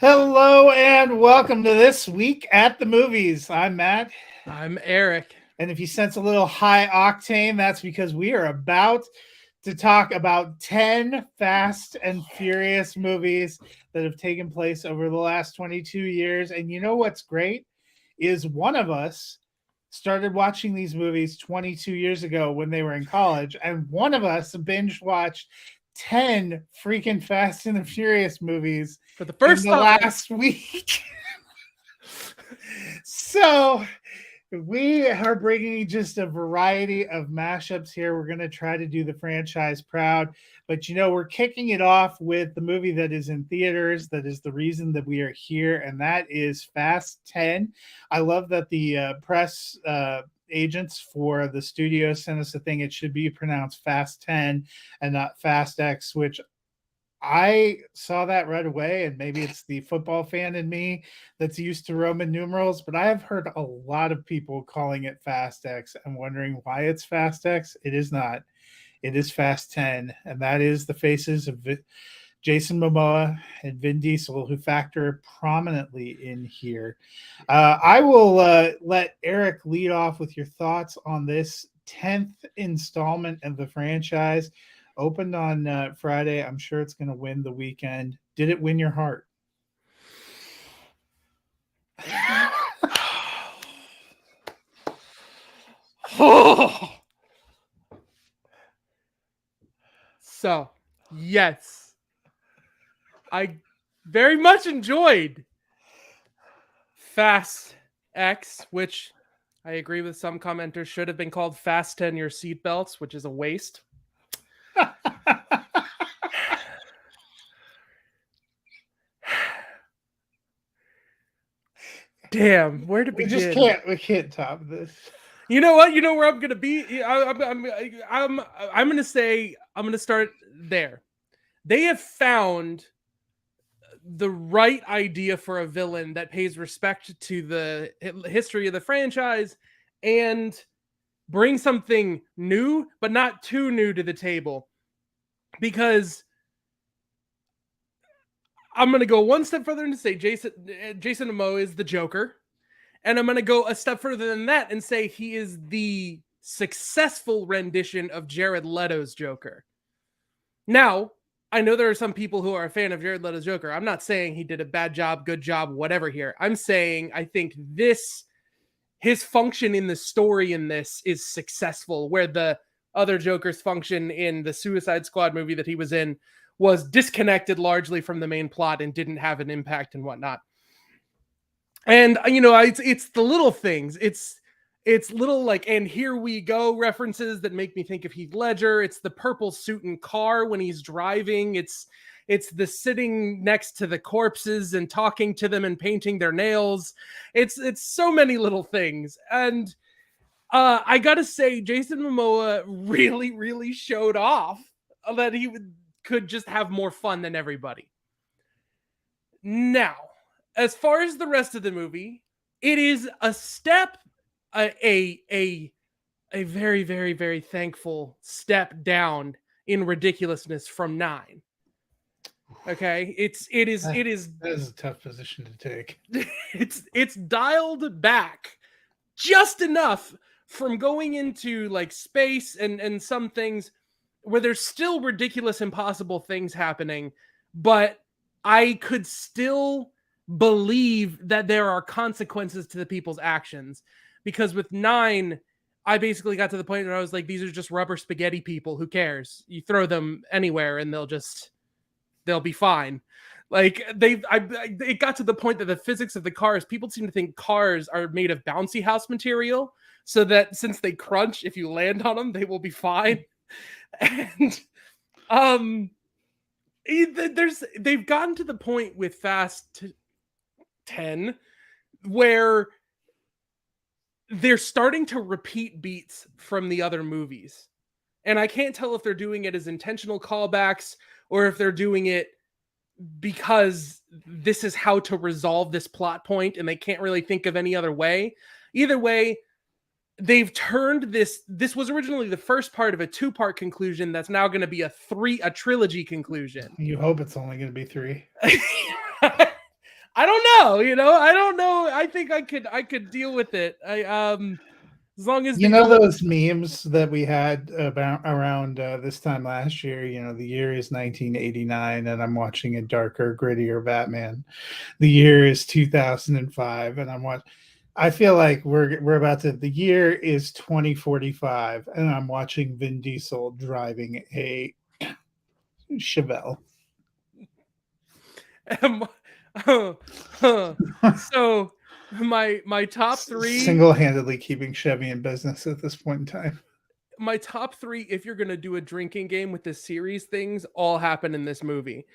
Hello and welcome to This Week at the Movies. I'm Matt. I'm Eric. And if you sense a little high octane, that's because we are about to talk about 10 Fast and Furious movies that have taken place over the last 22 years. And you know what's great is one of us started watching these movies 22 years ago when they were in college, and one of us binge watched 10 freaking Fast and the Furious movies For the in first the time. last week. So we are bringing just a variety of mashups here. We're going to try to do the franchise proud, but we're kicking it off with the movie that is in theaters. That is the reason that we are here, and that is Fast 10. I love that the press agents for the studio sent us a thing. It should be pronounced Fast 10 and not Fast X, which I saw that right away, and maybe it's the football fan in me that's used to Roman numerals, but I have heard a lot of people calling it Fast X and wondering why it's Fast X. It is not. It is Fast 10, and that is the faces of Jason Momoa and Vin Diesel, who factor prominently in here. I will let Eric lead off with your thoughts on this 10th installment of the franchise. Opened on Friday. I'm sure it's going to win the weekend. Did it win your heart? So, yes, I very much enjoyed Fast X, which I agree with some commenters should have been called Fasten Your Seatbelts, which is a waste. Damn, where to begin? We can't top this. You know what? You know where I'm gonna be. I'm gonna say I'm gonna start there. They have found the right idea for a villain that pays respect to the history of the franchise and bring something new, but not too new to the table. Because I'm gonna go one step further and say Jason Momoa is the Joker. And I'm going to go a step further than that and say he is the successful rendition of Jared Leto's Joker. Now, I know there are some people who are a fan of Jared Leto's Joker. I'm not saying he did a bad job, good job, whatever here. I'm saying I think his function in the story in this is successful, where the other Joker's function in the Suicide Squad movie that he was in was disconnected largely from the main plot and didn't have an impact and whatnot. And it's the little things. It's little like "and here we go" references that make me think of Heath Ledger. It's the purple suit and car when he's driving. It's the sitting next to the corpses and talking to them and painting their nails. It's so many little things. And I gotta say, Jason Momoa really, really showed off that he could just have more fun than everybody. Now, as far as the rest of the movie, it is a step, a very, very, very thankful step down in ridiculousness from 9. Okay, it is that is a tough position to take. It's dialed back just enough from going into like space and some things where there's still ridiculous, impossible things happening, but I could still believe that there are consequences to the people's actions. Because with 9, I basically got to the point where I was like, these are just rubber spaghetti people. Who cares? You throw them anywhere and they'll be fine. Like it got to the point that the physics of the cars, people seem to think cars are made of bouncy house material, so that since they crunch, if you land on them, they will be fine. And they've gotten to the point with Fast 10 where they're starting to repeat beats from the other movies. And I can't tell if they're doing it as intentional callbacks or if they're doing it because this is how to resolve this plot point and they can't really think of any other way. Either way, they've turned this was originally the first part of a 2-part conclusion that's now going to be a trilogy conclusion. You hope it's only going to be 3. I don't know, I don't know. I think I could deal with it. As long as You they know don't. those memes that we had about around this time last year? The year is 1989, and I'm watching a darker, grittier Batman. The year is 2005, and I'm watching. I feel like we're about to. The year is 2045, and I'm watching Vin Diesel driving a Chevelle. So my top three, Single-handedly keeping Chevy in business at this point in time. my top three, if you're gonna do a drinking game with this series, things all happen in this movie.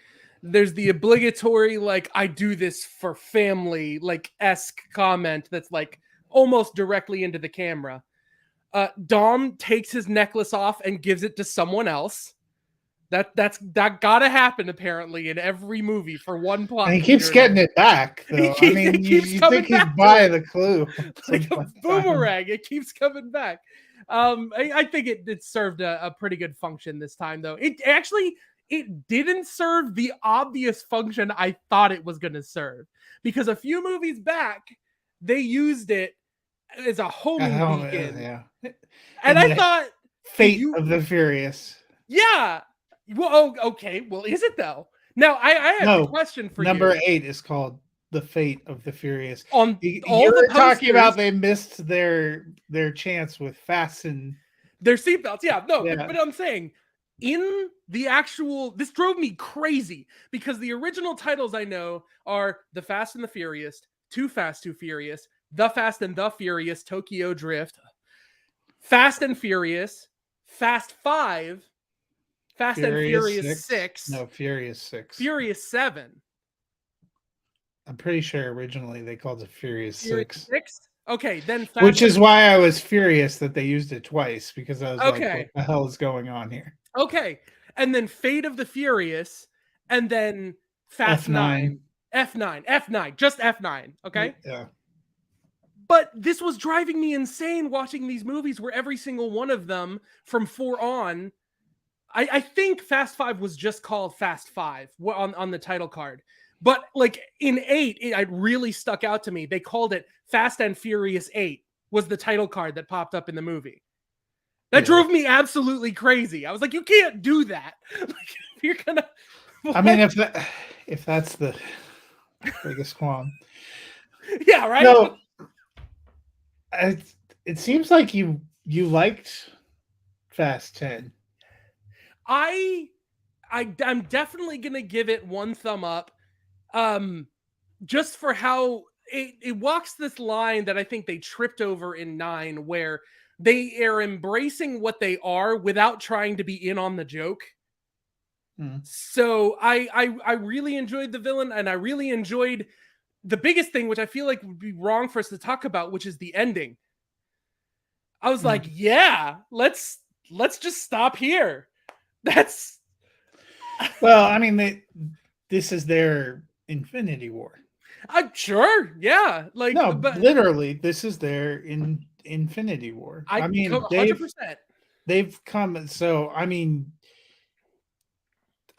There's the obligatory, like, I do this for family, like, esque comment that's like almost directly into the camera. Dom takes his necklace off and gives it to someone else. That gotta happen apparently in every movie for one plot. And he keeps getting it back, though. I mean, It keeps you coming think he's back to buying it. the clue. Like a boomerang. It keeps coming back. I think it served a pretty good function this time, though. It didn't serve the obvious function I thought it was going to serve, because a few movies back they used it as a homing beacon, Yeah. and I thought, Fate of the Furious. yeah. Well, okay. Well, is it though? Now, I have a question for number you. 8 is called The Fate of the Furious. On You all the were talking about posters, they missed their chance with Fasten. their seatbelts. Yeah, no, Yeah. but I'm saying in the actual, this drove me crazy because the original titles I know are The Fast and the Furious, Too Fast, Too Furious, The Fast and the Furious, Tokyo Drift, Fast and Furious, Fast 5, Fast and Furious 6. No, Furious 6. Furious 7. I'm pretty sure originally they called it Furious 6. Okay, then Fast, which is why I was furious that they used it twice, because I was like, what the hell is going on here? Okay. And then Fate of the Furious, and then Fast F9. F9, just F9, okay? Yeah. But this was driving me insane watching these movies where every single one of them from 4 on, I think Fast 5 was just called Fast 5 on the title card. But like in 8, it really stuck out to me. They called it Fast and Furious 8 was the title card that popped up in the movie. That drove me absolutely crazy. I was like, you can't do that. Like, you're gonna. What? I mean, if that's the biggest qualm. Yeah, right. No, it seems like you liked Fast 10. I'm definitely gonna give it one thumb up, just for how it walks this line that I think they tripped over in 9, where they are embracing what they are without trying to be in on the joke. So I really enjoyed the villain, and I really enjoyed the biggest thing, which I feel like would be wrong for us to talk about, which is the ending. I was like, yeah, let's just stop here. That's well, I mean, this is their Infinity War. I'm sure, yeah. Like, no, but literally, this is their Infinity War. I mean, 100%. They've come. So, I mean,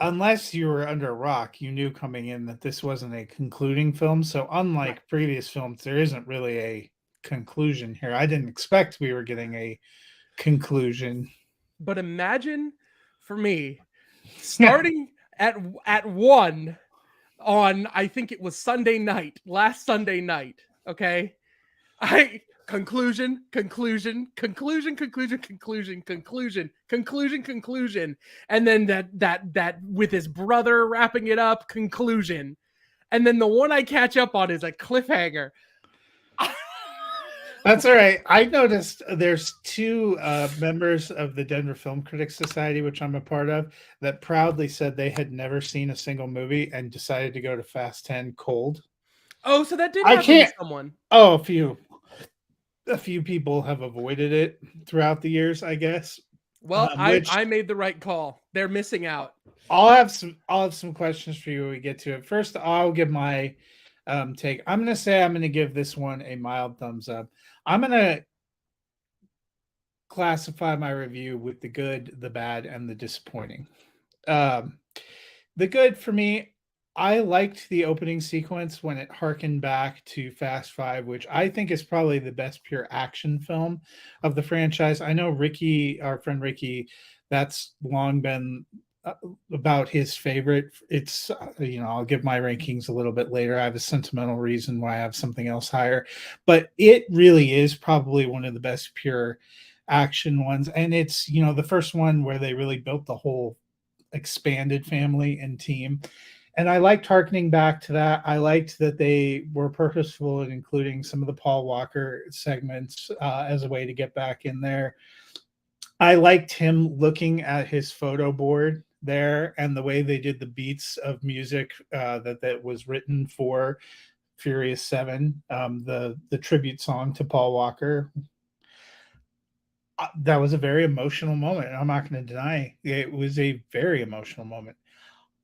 unless you were under a rock, you knew coming in that this wasn't a concluding film. So, unlike previous films, there isn't really a conclusion here. I didn't expect we were getting a conclusion. But imagine, for me, starting at 1 on, I think it was last Sunday night, okay? Conclusion, and then that with his brother wrapping it up, conclusion. And then the one I catch up on is a cliffhanger. That's all right. I noticed there's 2 members of the Denver Film Critics Society, which I'm a part of, that proudly said they had never seen a single movie and decided to go to Fast 10 cold. Oh, so that did happen to someone. Oh, a few people have avoided it throughout the years, I guess. Well, I made the right call. They're missing out. I'll have some questions for you when we get to it. First, I'll give my take. I'm going to give this one a mild thumbs up. I'm going to classify my review with the good, the bad, and the disappointing. The good for me, I liked the opening sequence when it harkened back to Fast Five, which I think is probably the best pure action film of the franchise. I know Ricky, our friend Ricky, that's long been about his favorite. It's, I'll give my rankings a little bit later. I have a sentimental reason why I have something else higher, but it really is probably one of the best pure action ones. And it's, the first one where they really built the whole expanded family and team. And I liked harkening back to that. I liked that they were purposeful in including some of the Paul Walker segments as a way to get back in there. I liked him looking at his photo board there and the way they did the beats of music that was written for Furious 7, the tribute song to Paul Walker. That was a very emotional moment. I'm not going to deny it was a very emotional moment.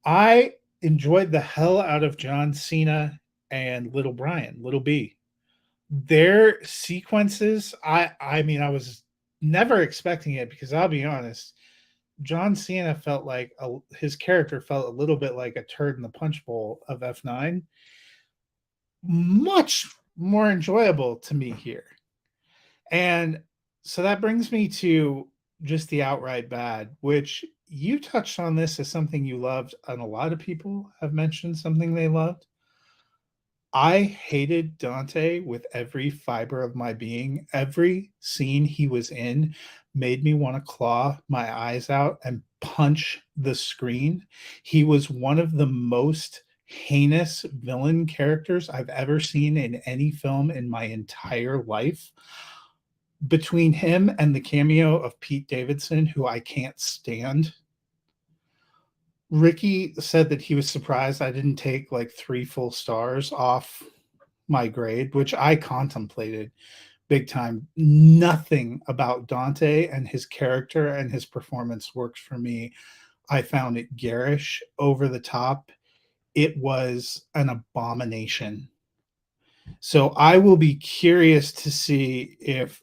I enjoyed the hell out of John Cena and Little Brian, Little B. Their sequences, I mean, I was never expecting it because I'll be honest, John Cena felt like his character felt a little bit like a turd in the punch bowl of F9. Much more enjoyable to me here. And so that brings me to just the outright bad, which you touched on this as something you loved, and a lot of people have mentioned something they loved. I hated Dante with every fiber of my being. Every scene he was in made me want to claw my eyes out and punch the screen. He was one of the most heinous villain characters I've ever seen in any film in my entire life. Between him and the cameo of Pete Davidson, who I can't stand. Ricky said that he was surprised I didn't take like 3 full stars off my grade, which I contemplated big time. Nothing about Dante and his character and his performance worked for me. I found it garish, over the top. It was an abomination. So I will be curious to see if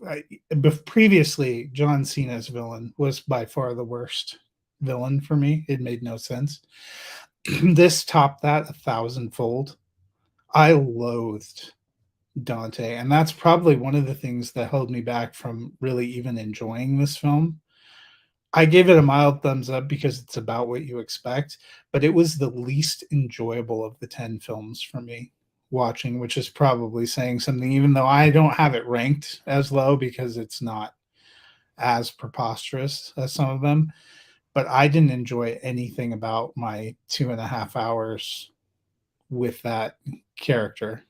previously John Cena's villain was by far the worst villain for me. It made no sense. This topped that 1,000-fold. I loathed Dante, and that's probably one of the things that held me back from really even enjoying this film. I gave it a mild thumbs up because it's about what you expect, but it was the least enjoyable of the 10 films for me watching, which is probably saying something, even though I don't have it ranked as low because it's not as preposterous as some of them. But I didn't enjoy anything about my 2.5 hours with that character.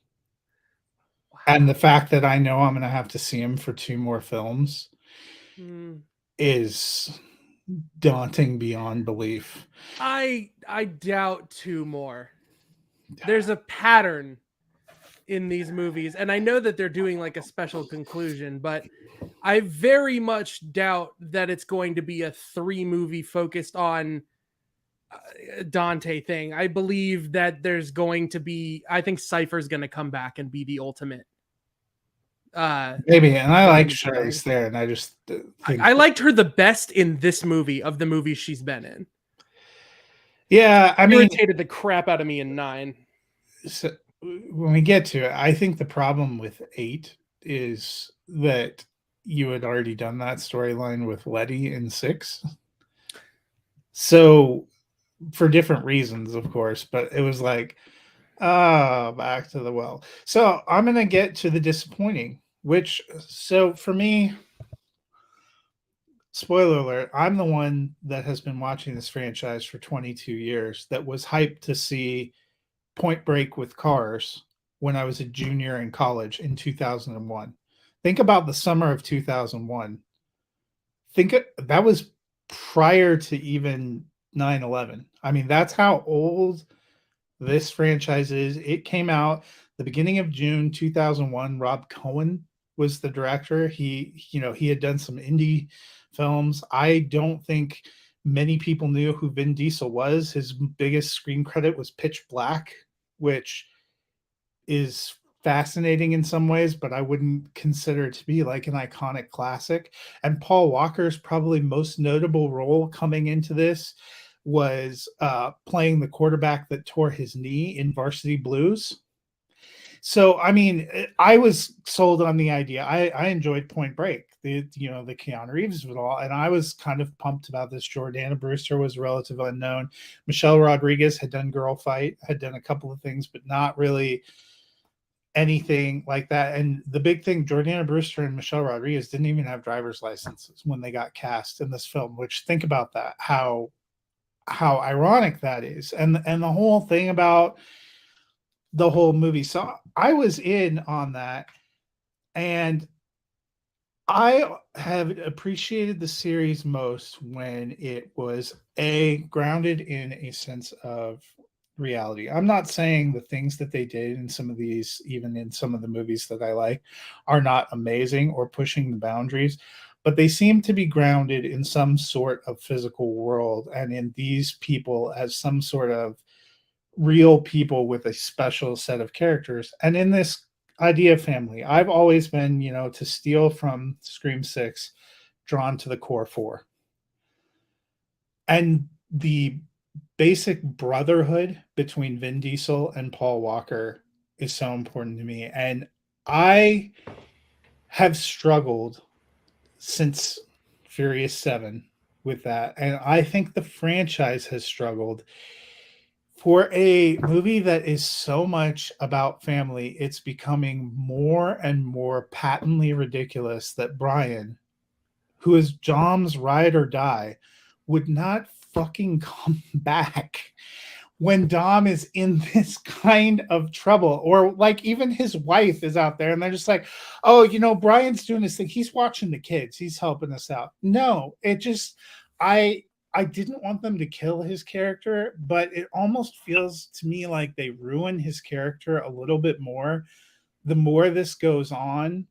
Wow. And the fact that I know I'm going to have to see him for 2 more films is daunting beyond belief. I doubt 2 more. There's a pattern in these movies, and I know that they're doing like a special conclusion, but I very much doubt that it's going to be a 3 movie focused on Dante thing. I believe that there's going to be, I think Cypher's going to come back and be the ultimate. Maybe, and I like Charlize Theron. I just think I liked her the best in this movie of the movies she's been in. Yeah, I mean, irritated the crap out of me in 9. So when we get to it, I think the problem with 8 is that you had already done that storyline with Letty in 6. So for different reasons, of course, but it was like, back to the well. So I'm going to get to the disappointing, so for me, spoiler alert, I'm the one that has been watching this franchise for 22 years that was hyped to see Point Break with cars when I was a junior in college in 2001. Think about the summer of 2001. That was prior to even 9/11. I mean, that's how old this franchise is. It came out the beginning of June 2001. Rob Cohen was the director. He had done some indie films. I don't think many people knew who Vin Diesel was. His biggest screen credit was Pitch Black, which is fascinating in some ways, but I wouldn't consider it to be like an iconic classic. And Paul Walker's probably most notable role coming into this was playing the quarterback that tore his knee in Varsity Blues. So, I mean, I was sold on the idea. I enjoyed Point Break, the Keanu Reeves of it all, and I was kind of pumped about this. Jordana Brewster was a relative unknown. Michelle Rodriguez had done Girl Fight, had done a couple of things, but not really anything like that. And the big thing, Jordana Brewster and Michelle Rodriguez didn't even have driver's licenses when they got cast in this film. Which, think about that, how ironic that is, and the whole thing about the whole movie. So I was in on that, and I have appreciated the series most when it was grounded in a sense of reality. I'm not saying the things that they did in some of these, even in some of the movies that I like, are not amazing or pushing the boundaries, but they seem to be grounded in some sort of physical world and in these people as some sort of real people with a special set of characters. And in this idea of family, I've always been, to steal from Scream 6, drawn to the core 4. And the basic brotherhood between Vin Diesel and Paul Walker is so important to me. And I have struggled since Furious 7 with that. And I think the franchise has struggled. For a movie that is so much about family, it's becoming more and more patently ridiculous that Brian, who is Dom's ride or die, would not fucking come back when Dom is in this kind of trouble. Or like even his wife is out there and they're just like, oh, Brian's doing this thing. He's watching the kids. He's helping us out. No, it just, I didn't want them to kill his character, but it almost feels to me like they ruin his character a little bit more the more this goes on,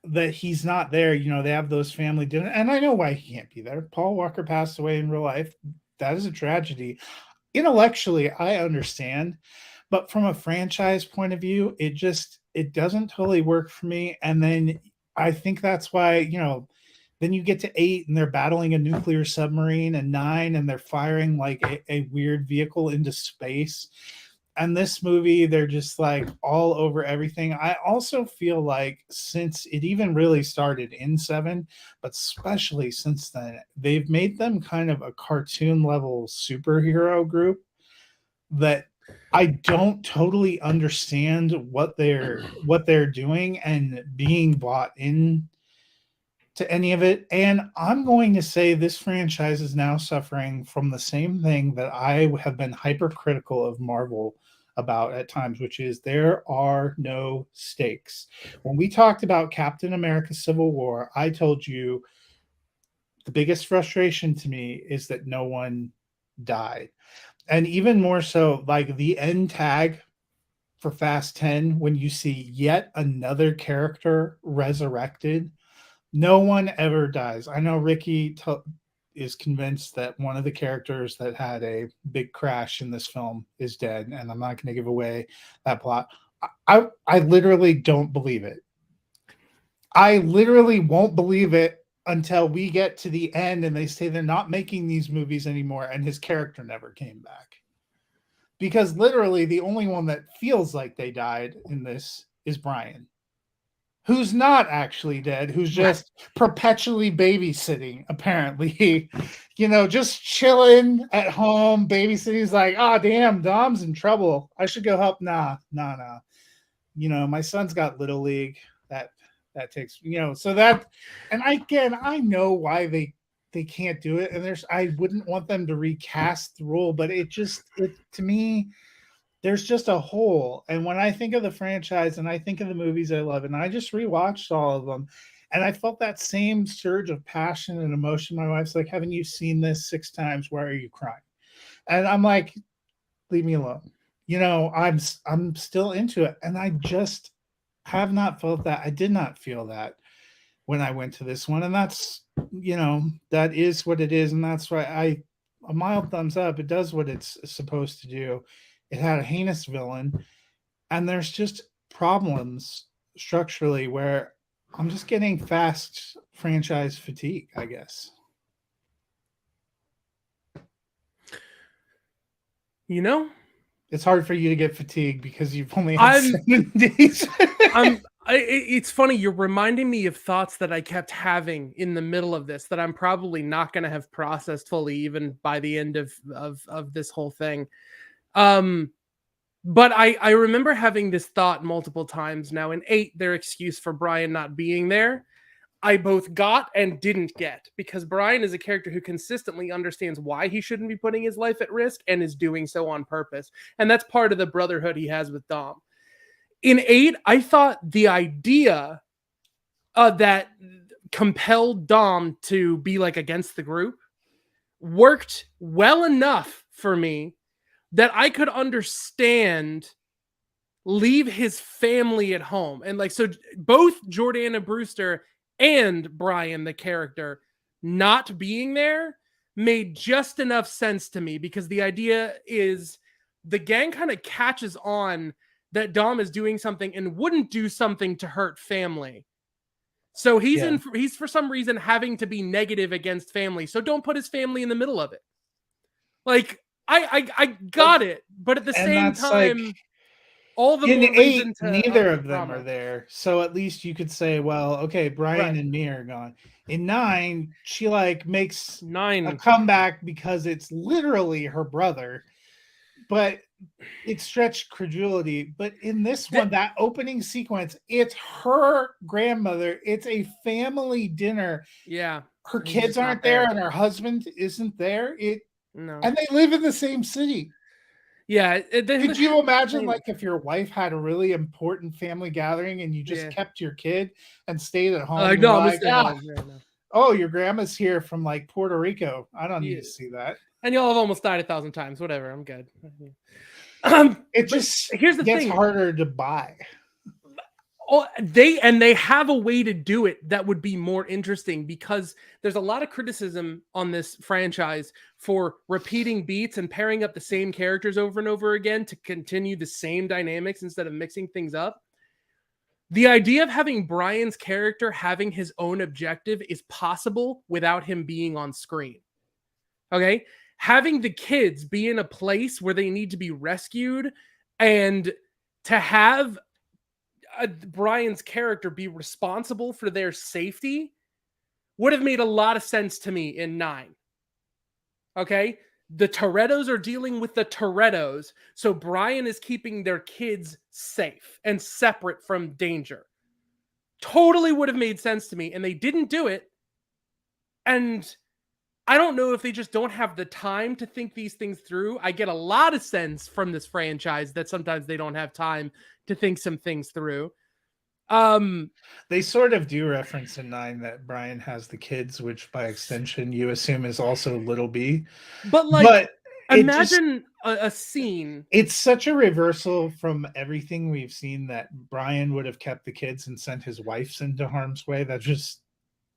that he's not there. They have those family dinner, and I know why he can't be there. Paul Walker passed away in real life. That is a tragedy. Intellectually, I understand, but from a franchise point of view, it doesn't totally work for me. And then I think that's why, then you get to 8 and they're battling a nuclear submarine, and 9 and they're firing like a weird vehicle into space. And this movie, they're just like all over everything. I also feel like since it even really started in 7, but especially since then, they've made them kind of a cartoon level superhero group that I don't totally understand what they're doing and being bought in to any of it. And I'm going to say this franchise is now suffering from the same thing that I have been hypercritical of Marvel about at times, which is there are no stakes. When we talked about Captain America Civil War, I told you the biggest frustration to me is that no one died. And even more so, like the end tag for Fast 10, when you see yet another character resurrected, no one ever dies. I know Ricky is convinced that one of the characters that had a big crash in this film is dead, and I'm not going to give away that plot. I literally don't believe it. I literally won't believe it until we get to the end and they say they're not making these movies anymore and his character never came back. Because literally the only one that feels like they died in this is Brian, who's not actually dead, who's just perpetually babysitting, apparently. Just chilling at home, babysitting. He's like, oh, damn, Dom's in trouble. I should go help. Nah. My son's got Little League. That takes, so that, and I know why they can't do it. And I wouldn't want them to recast the role, but it to me, there's just a hole. And when I think of the franchise and I think of the movies I love, and I just rewatched all of them, and I felt that same surge of passion and emotion. My wife's like, haven't you seen this 6 times? Why are you crying? And I'm like, leave me alone. I'm still into it. And I just have not felt that. I did not feel that when I went to this one. And that's, that is what it is. And that's why a mild thumbs up. It does what it's supposed to do. It had a heinous villain, and there's just problems structurally where I'm just getting fast franchise fatigue, I guess. You know, It's hard for you to get fatigued because you've only had I'm 7 days. it's funny, you're reminding me of thoughts that I kept having in the middle of this that I'm probably not going to have processed fully even by the end of this whole thing. Um but I remember having this thought multiple times now. In 8, their excuse for Brian not being there, I both got and didn't get, because Brian is a character who consistently understands why he shouldn't be putting his life at risk and is doing so on purpose. And that's part of the brotherhood he has with Dom. In 8, I thought the idea that compelled Dom to be like against the group worked well enough for me that I could understand leave his family at home. And like, so both Jordana Brewster and Brian, the character, not being there made just enough sense to me, because the idea is the gang kind of catches on that Dom is doing something and wouldn't do something to hurt family. So he's for some reason having to be negative against family. So don't put his family in the middle of it. Like, I got it, but at the same time, all the in more 8, reason to neither up of the them drama. are there. So at least you could say, well, okay, Brian Right. and Mia are gone. In 9, she like makes a 9. comeback because it's literally her brother, but it stretched credulity. But in this one, that opening sequence, it's her grandmother. It's a family dinner. Yeah. Her He's kids just not aren't there, there. and her husband isn't there. No. And they live in the same city. Yeah. Could you imagine, like, if your wife had a really important family gathering and you just Yeah. kept your kid and stayed at home? No, You're I'm gonna like, stay home. Yeah, no. oh, your grandma's here from like Puerto Rico. I don't need Yeah. to see that. And y'all have almost died 1,000 times. Whatever. I'm good. It but just here's the gets thing. harder to buy. Oh, they have a way to do it that would be more interesting, because there's a lot of criticism on this franchise for repeating beats and pairing up the same characters over and over again to continue the same dynamics instead of mixing things up. The idea of having Brian's character having his own objective is possible without him being on screen. Okay? Having the kids be in a place where they need to be rescued, and to have Brian's character be responsible for their safety would have made a lot of sense to me in 9. Okay? The Torettos are dealing with the Torettos, so Brian is keeping their kids safe and separate from danger. Totally would have made sense to me, and they didn't do it. And I don't know if they just don't have the time to think these things through. I get a lot of sense from this franchise that sometimes they don't have time to think some things through. They sort of do reference in 9 that Brian has the kids, which by extension you assume is also little B. But like, it imagine a scene. It's such a reversal from everything we've seen that Brian would have kept the kids and sent his wives into harm's way. That just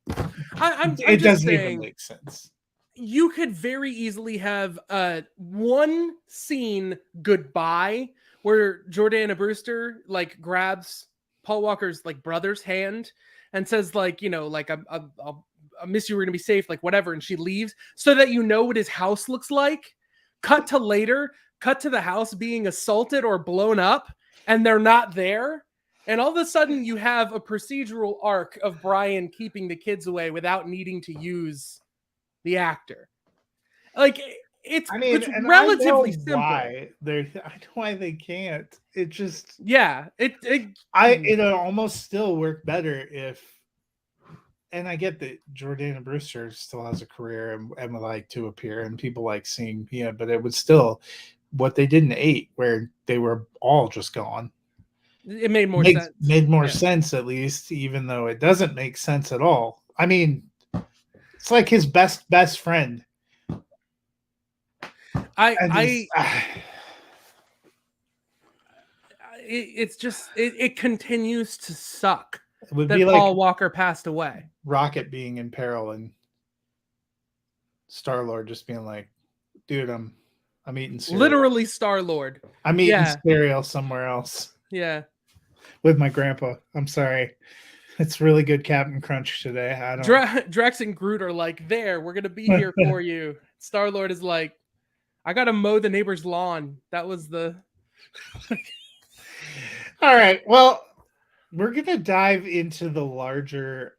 it doesn't even make sense. You could very easily have one scene goodbye where Jordana Brewster like grabs Paul Walker's like brother's hand and says like, you know, like I'll miss you, we're gonna be safe, like whatever, and she leaves, so that you know what his house looks like. Cut to later, cut to the house being assaulted or blown up, and they're not there. And all of a sudden you have a procedural arc of Brian keeping the kids away without needing to use the actor. Like, it's relatively simple. I know why they can't. It just it'll almost still work better if, and I get that Jordana Brewster still has a career and would like to appear and people like seeing Mia, but it was still what they did in 8 where they were all just gone. It made more sense. Made more sense, at least, even though it doesn't make sense at all. I mean, it's like his best friend. It's just it continues to suck. It would that be Paul like Walker passed away. Rocket being in peril and Star-Lord just being like, dude, I'm eating cereal. Literally Star-Lord. I'm eating cereal somewhere else. Yeah. With my grandpa. I'm sorry. It's really good Captain Crunch today. I don't Drax and Groot are like, there, we're gonna be here for you. Star-Lord is like, I got to mow the neighbor's lawn. That was the. All right. Well, we're gonna dive into the larger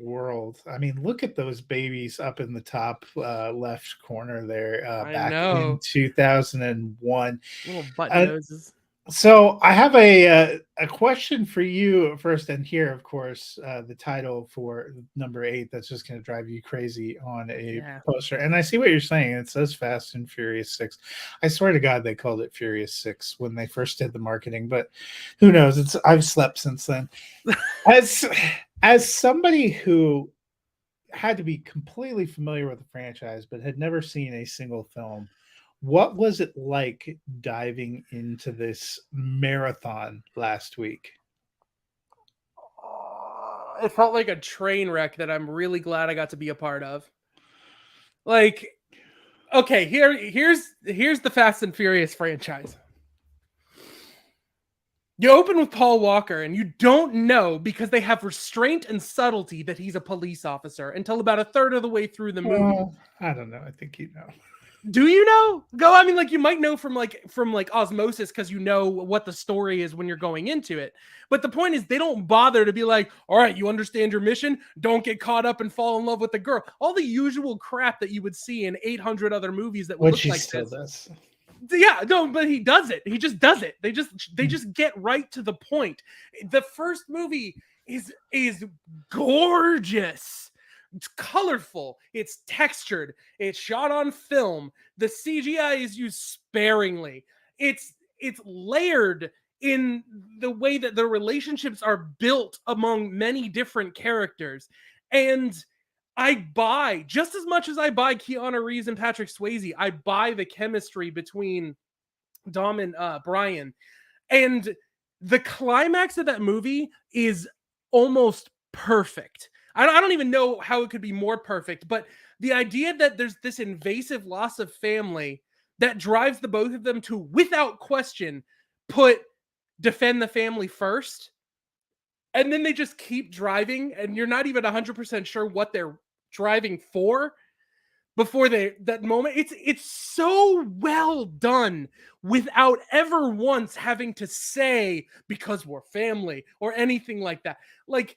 world. I mean, look at those babies up in the top left corner there, I back in know. 2001. Little button Uh, noses. So I have a question for you first, and here, of course, the title for number 8 that's just going to drive you crazy on a Yeah. poster. And I see what you're saying. It says Fast and Furious 6. I swear to God, they called it Furious 6 when they first did the marketing, but who knows? I've slept since then. As as somebody who had to be completely familiar with the franchise but had never seen a single film, what was it like diving into this marathon last week? It felt like a train wreck that I'm really glad I got to be a part of. Like, okay, here's the Fast and Furious franchise. You open with Paul Walker, and you don't know because they have restraint and subtlety that he's a police officer until about a third of the way through the movie. Well, I don't know. I think you know. Do you know? Go. I mean, like you might know from osmosis because you know what the story is when you're going into it. But the point is, they don't bother to be like, "All right, you understand your mission. Don't get caught up and fall in love with the girl." All the usual crap that you would see in 800 other movies that would Which look he like still this. does. Yeah, no, but he does it. He just does it. They just get right to the point. The first movie is gorgeous. It's colorful, it's textured, it's shot on film. The CGI is used sparingly. It's layered in the way that the relationships are built among many different characters. And I buy, just as much as I buy Keanu Reeves and Patrick Swayze, I buy the chemistry between Dom and Brian. And the climax of that movie is almost perfect. I don't even know how it could be more perfect, but the idea that there's this invasive loss of family that drives the both of them to, without question, defend the family first. And then they just keep driving, and you're not even 100% sure what they're driving for before that moment. It's so well done without ever once having to say because we're family or anything like that. Like,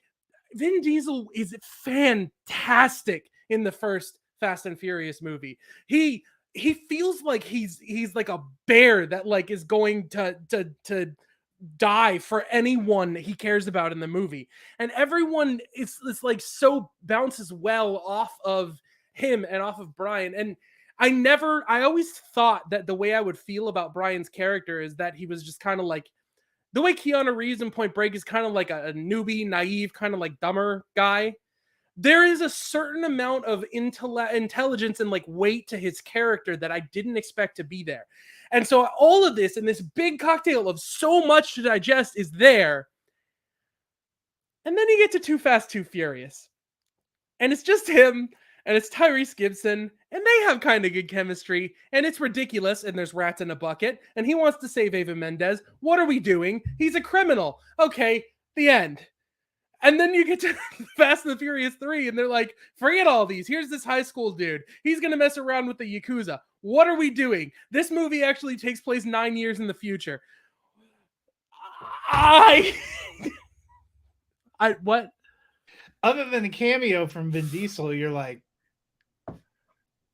Vin Diesel is fantastic in the first Fast and Furious movie. He feels like he's like a bear that like is going to die for anyone he cares about in the movie. And everyone is like so bounces well off of him and off of Brian. And I always thought that the way I would feel about Brian's character is that he was just kind of like the way Keanu Reeves in Point Break is kind of like a newbie, naive, kind of like dumber guy. There is a certain amount of intelligence and like weight to his character that I didn't expect to be there. And so all of this and this big cocktail of so much to digest is there. And then you get to Too Fast, Too Furious. And it's just him and it's Tyrese Gibson, and they have kind of good chemistry, and it's ridiculous, and there's rats in a bucket, and he wants to save Eva Mendes. What are we doing? He's a criminal. Okay, the end. And then you get to Fast and the Furious 3, and they're like, forget all these. Here's this high school dude. He's going to mess around with the Yakuza. What are we doing? This movie actually takes place 9 years in the future. What? Other than a cameo from Vin Diesel, you're like,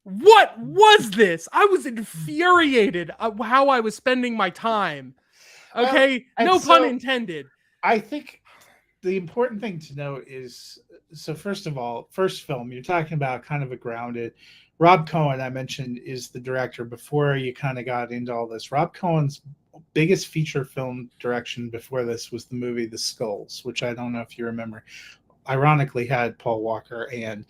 what was this? I was infuriated how I was spending my time. Okay, no pun intended. I think the important thing to note is, so first of all, first film, you're talking about kind of a grounded. Rob Cohen, I mentioned, is the director before you kind of got into all this. Rob Cohen's biggest feature film direction before this was the movie The Skulls, which I don't know if you remember. Ironically, had Paul Walker and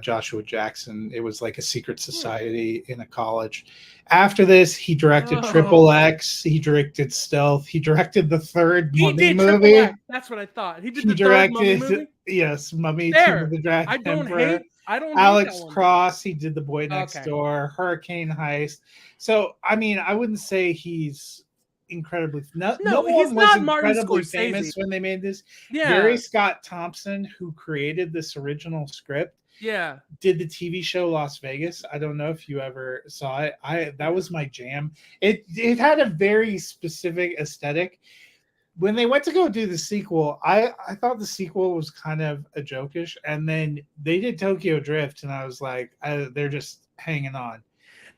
Joshua Jackson. It was like a secret society in a college. After this, he directed Triple X. He directed Stealth. He directed the third Mummy movie. That's what I thought. He did the third Mummy movie? Yes, Mummy, Tomb of the Dragon I don't Emperor. I don't Alex Cross. He did The Boy Next Door, Hurricane Heist. So, I mean, I wouldn't say he's incredibly no one was incredibly famous when they made this. Gary Scott Thompson, who created this original script, Yeah. did the TV show Las Vegas. I don't know if you ever saw it. That was my jam. It had a very specific aesthetic. When they went to go do the sequel, I thought the sequel was kind of a jokish, and then they did Tokyo Drift, and I was like, they're just hanging on.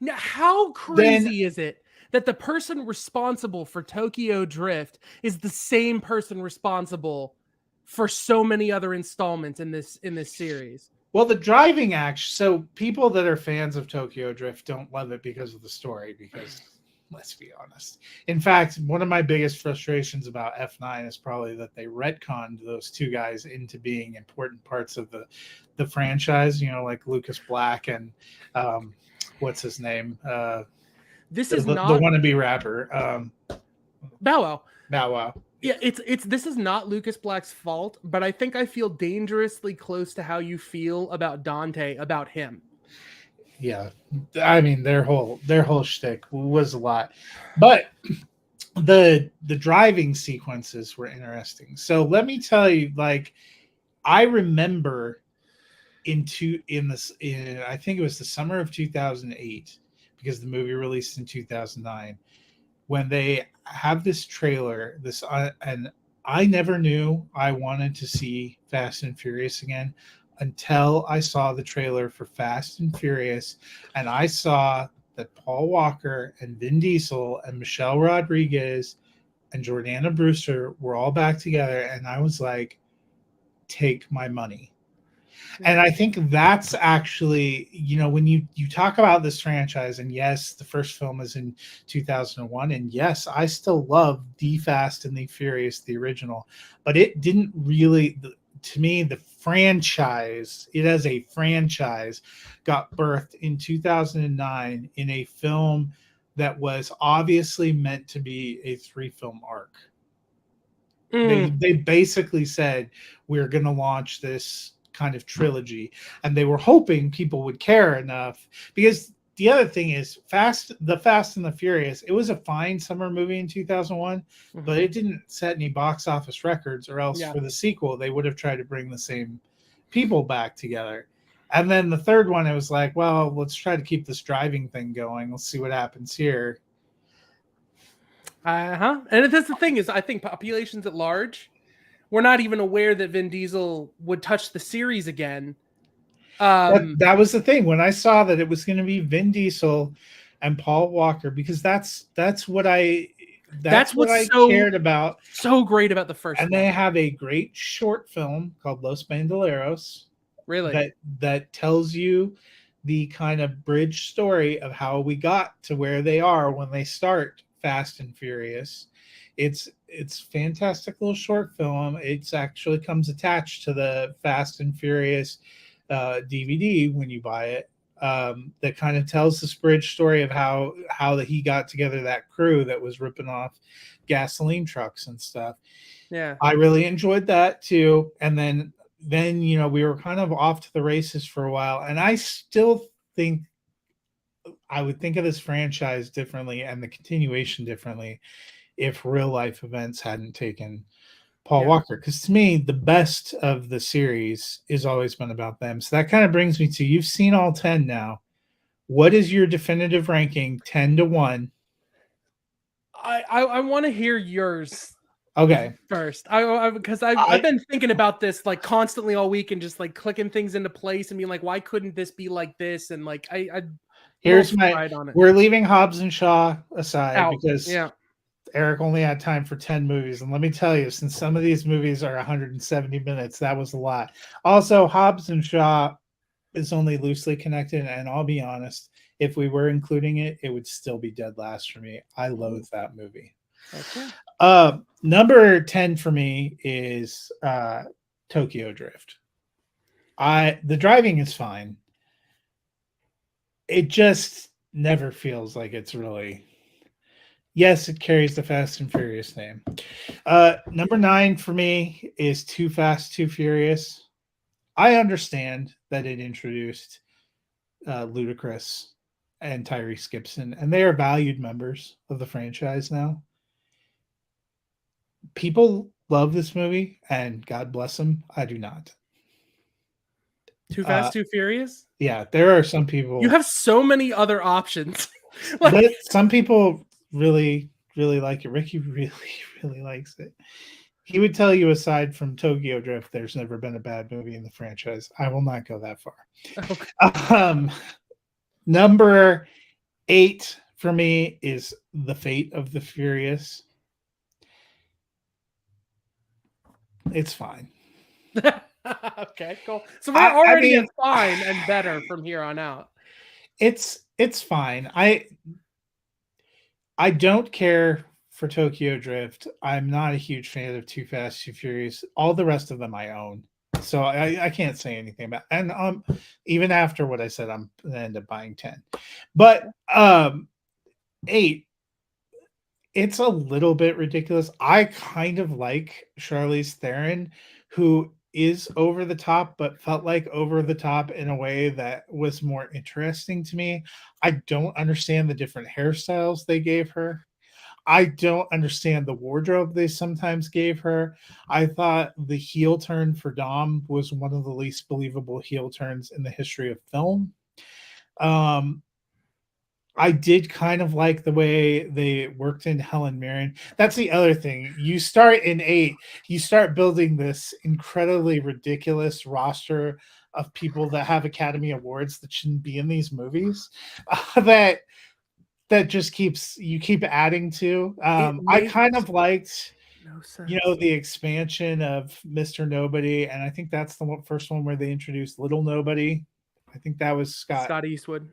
Now, how Then crazy is it that the person responsible for Tokyo Drift is the same person responsible for so many other installments in this series? well, the driving action. So people that are fans of Tokyo Drift don't love it because of the story. Because let's be honest. In fact, one of my biggest frustrations about F9 is probably that they retconned those two guys into being important parts of the franchise. You know, like Lucas Black and what's his name, This is the not wannabe rapper, Bow Wow. Bow Wow. Yeah, it's this is not Lucas Black's fault, but I think I feel dangerously close to how you feel about Dante, about him. Yeah, I mean their whole shtick was a lot, but the driving sequences were interesting. So let me tell you, like, I remember in I think it was the summer of 2008, because the movie released in 2009, when they have this trailer, and I never knew I wanted to see Fast and Furious again until I saw the trailer for Fast and Furious, and I saw that Paul Walker and Vin Diesel and Michelle Rodriguez and Jordana Brewster were all back together, and I was like, take my money. And I think that's actually, when you talk about this franchise, and yes, the first film is in 2001, and yes, I still love The Fast and the Furious, the original, but it didn't really, to me, the franchise, it as a franchise, got birthed in 2009 in a film that was obviously meant to be a 3-film arc. They basically said, we're going to launch this kind of trilogy, and they were hoping people would care enough, because the other thing is the Fast and the Furious, it was a fine summer movie in 2001, but it didn't set any box office records, or else for the sequel they would have tried to bring the same people back together. And then the third one, it was like, well, let's try to keep this driving thing going, let's see what happens here. And that's the thing, is I think populations at large were not even aware that Vin Diesel would touch the series again. That was the thing when I saw that it was going to be Vin Diesel and Paul Walker, because that's what I cared about. So great about the first and one. They have a great short film called Los Bandoleros, really, that tells you the kind of bridge story of how we got to where they are when they start Fast and Furious. It's fantastic little short film. It's actually comes attached to the Fast and Furious DVD when you buy it. That kind of tells this bridge story of how he got together that crew that was ripping off gasoline trucks and stuff. Yeah, I really enjoyed that too. And then we were kind of off to the races for a while, and I still think I would think of this franchise differently and the continuation differently if real life events hadn't taken Paul Walker. Because to me, the best of the series has always been about them. So that kind of brings me to, you've seen all 10 now. What is your definitive ranking, 10-1? I want to hear yours. Okay. First, because I've been thinking about this like constantly all week, and just like clicking things into place and being like, why couldn't this be like this? And like here's we're leaving Hobbs and Shaw aside because Eric only had time for 10 movies. And let me tell you, since some of these movies are 170 minutes, that was a lot. Also, Hobbs and Shaw is only loosely connected. And I'll be honest, if we were including it, it would still be dead last for me. I loathe that movie. Okay. Number 10 for me is Tokyo Drift. The driving is fine. It just never feels like it's really... Yes, it carries the Fast and Furious name. Number 9 for me is Too Fast, Too Furious. I understand that it introduced Ludacris and Tyrese Gibson, and they are valued members of the franchise now. People love this movie, and God bless them. I do not. Too Fast, Too Furious? Yeah, there are some people. You have so many other options. But some people really, really like it. Ricky really, really likes it. He would tell you, aside from Tokyo Drift, there's never been a bad movie in the franchise. I will not go that far. Okay. Number 8 for me is The Fate of the Furious. It's fine. Okay, cool. So we're already at fine and better from here on out. It's fine. I don't care for Tokyo Drift. I'm not a huge fan of Too Fast, Too Furious. All the rest of them I own. So I can't say anything about, and even after what I said, I'm gonna end up buying 10. But 8, it's a little bit ridiculous. I kind of like Charlize Theron, who is over the top, but felt like over the top in a way that was more interesting to me. I don't understand the different hairstyles they gave her. I don't understand the wardrobe they sometimes gave her. I thought the heel turn for Dom was one of the least believable heel turns in the history of film. I did kind of like the way they worked in Helen Mirren. That's the other thing. You start in 8, you start building this incredibly ridiculous roster of people that have Academy Awards that shouldn't be in these movies. That just keep adding to. I kind of liked, the expansion of Mr. Nobody, and I think that's the first one where they introduced Little Nobody. I think that was Scott Eastwood.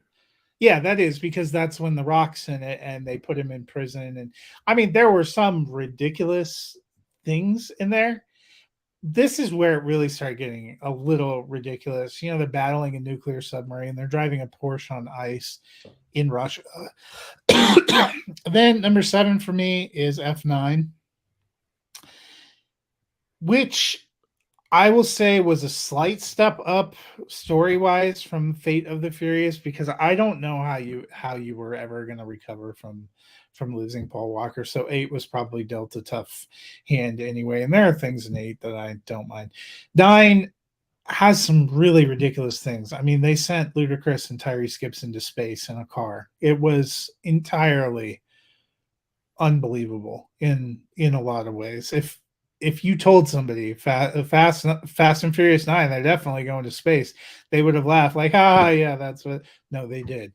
Yeah, that is, because that's when The Rock's in it and they put him in prison. And I mean, there were some ridiculous things in there. This is where it really started getting a little ridiculous. They're battling a nuclear submarine. They're driving a Porsche on ice in Russia. Then number 7 for me is F9, which I will say was a slight step up story-wise from Fate of the Furious, because I don't know how you were ever going to recover from losing Paul Walker. So 8 was probably dealt a tough hand anyway. And there are things in 8 that I don't mind. 9 has some really ridiculous things. I mean, they sent Ludacris and Tyrese Gibson to space in a car. It was entirely unbelievable in a lot of ways. If you told somebody Fast and Furious 9, they're definitely going to space, they would have laughed like, yeah, that's what. No, they did.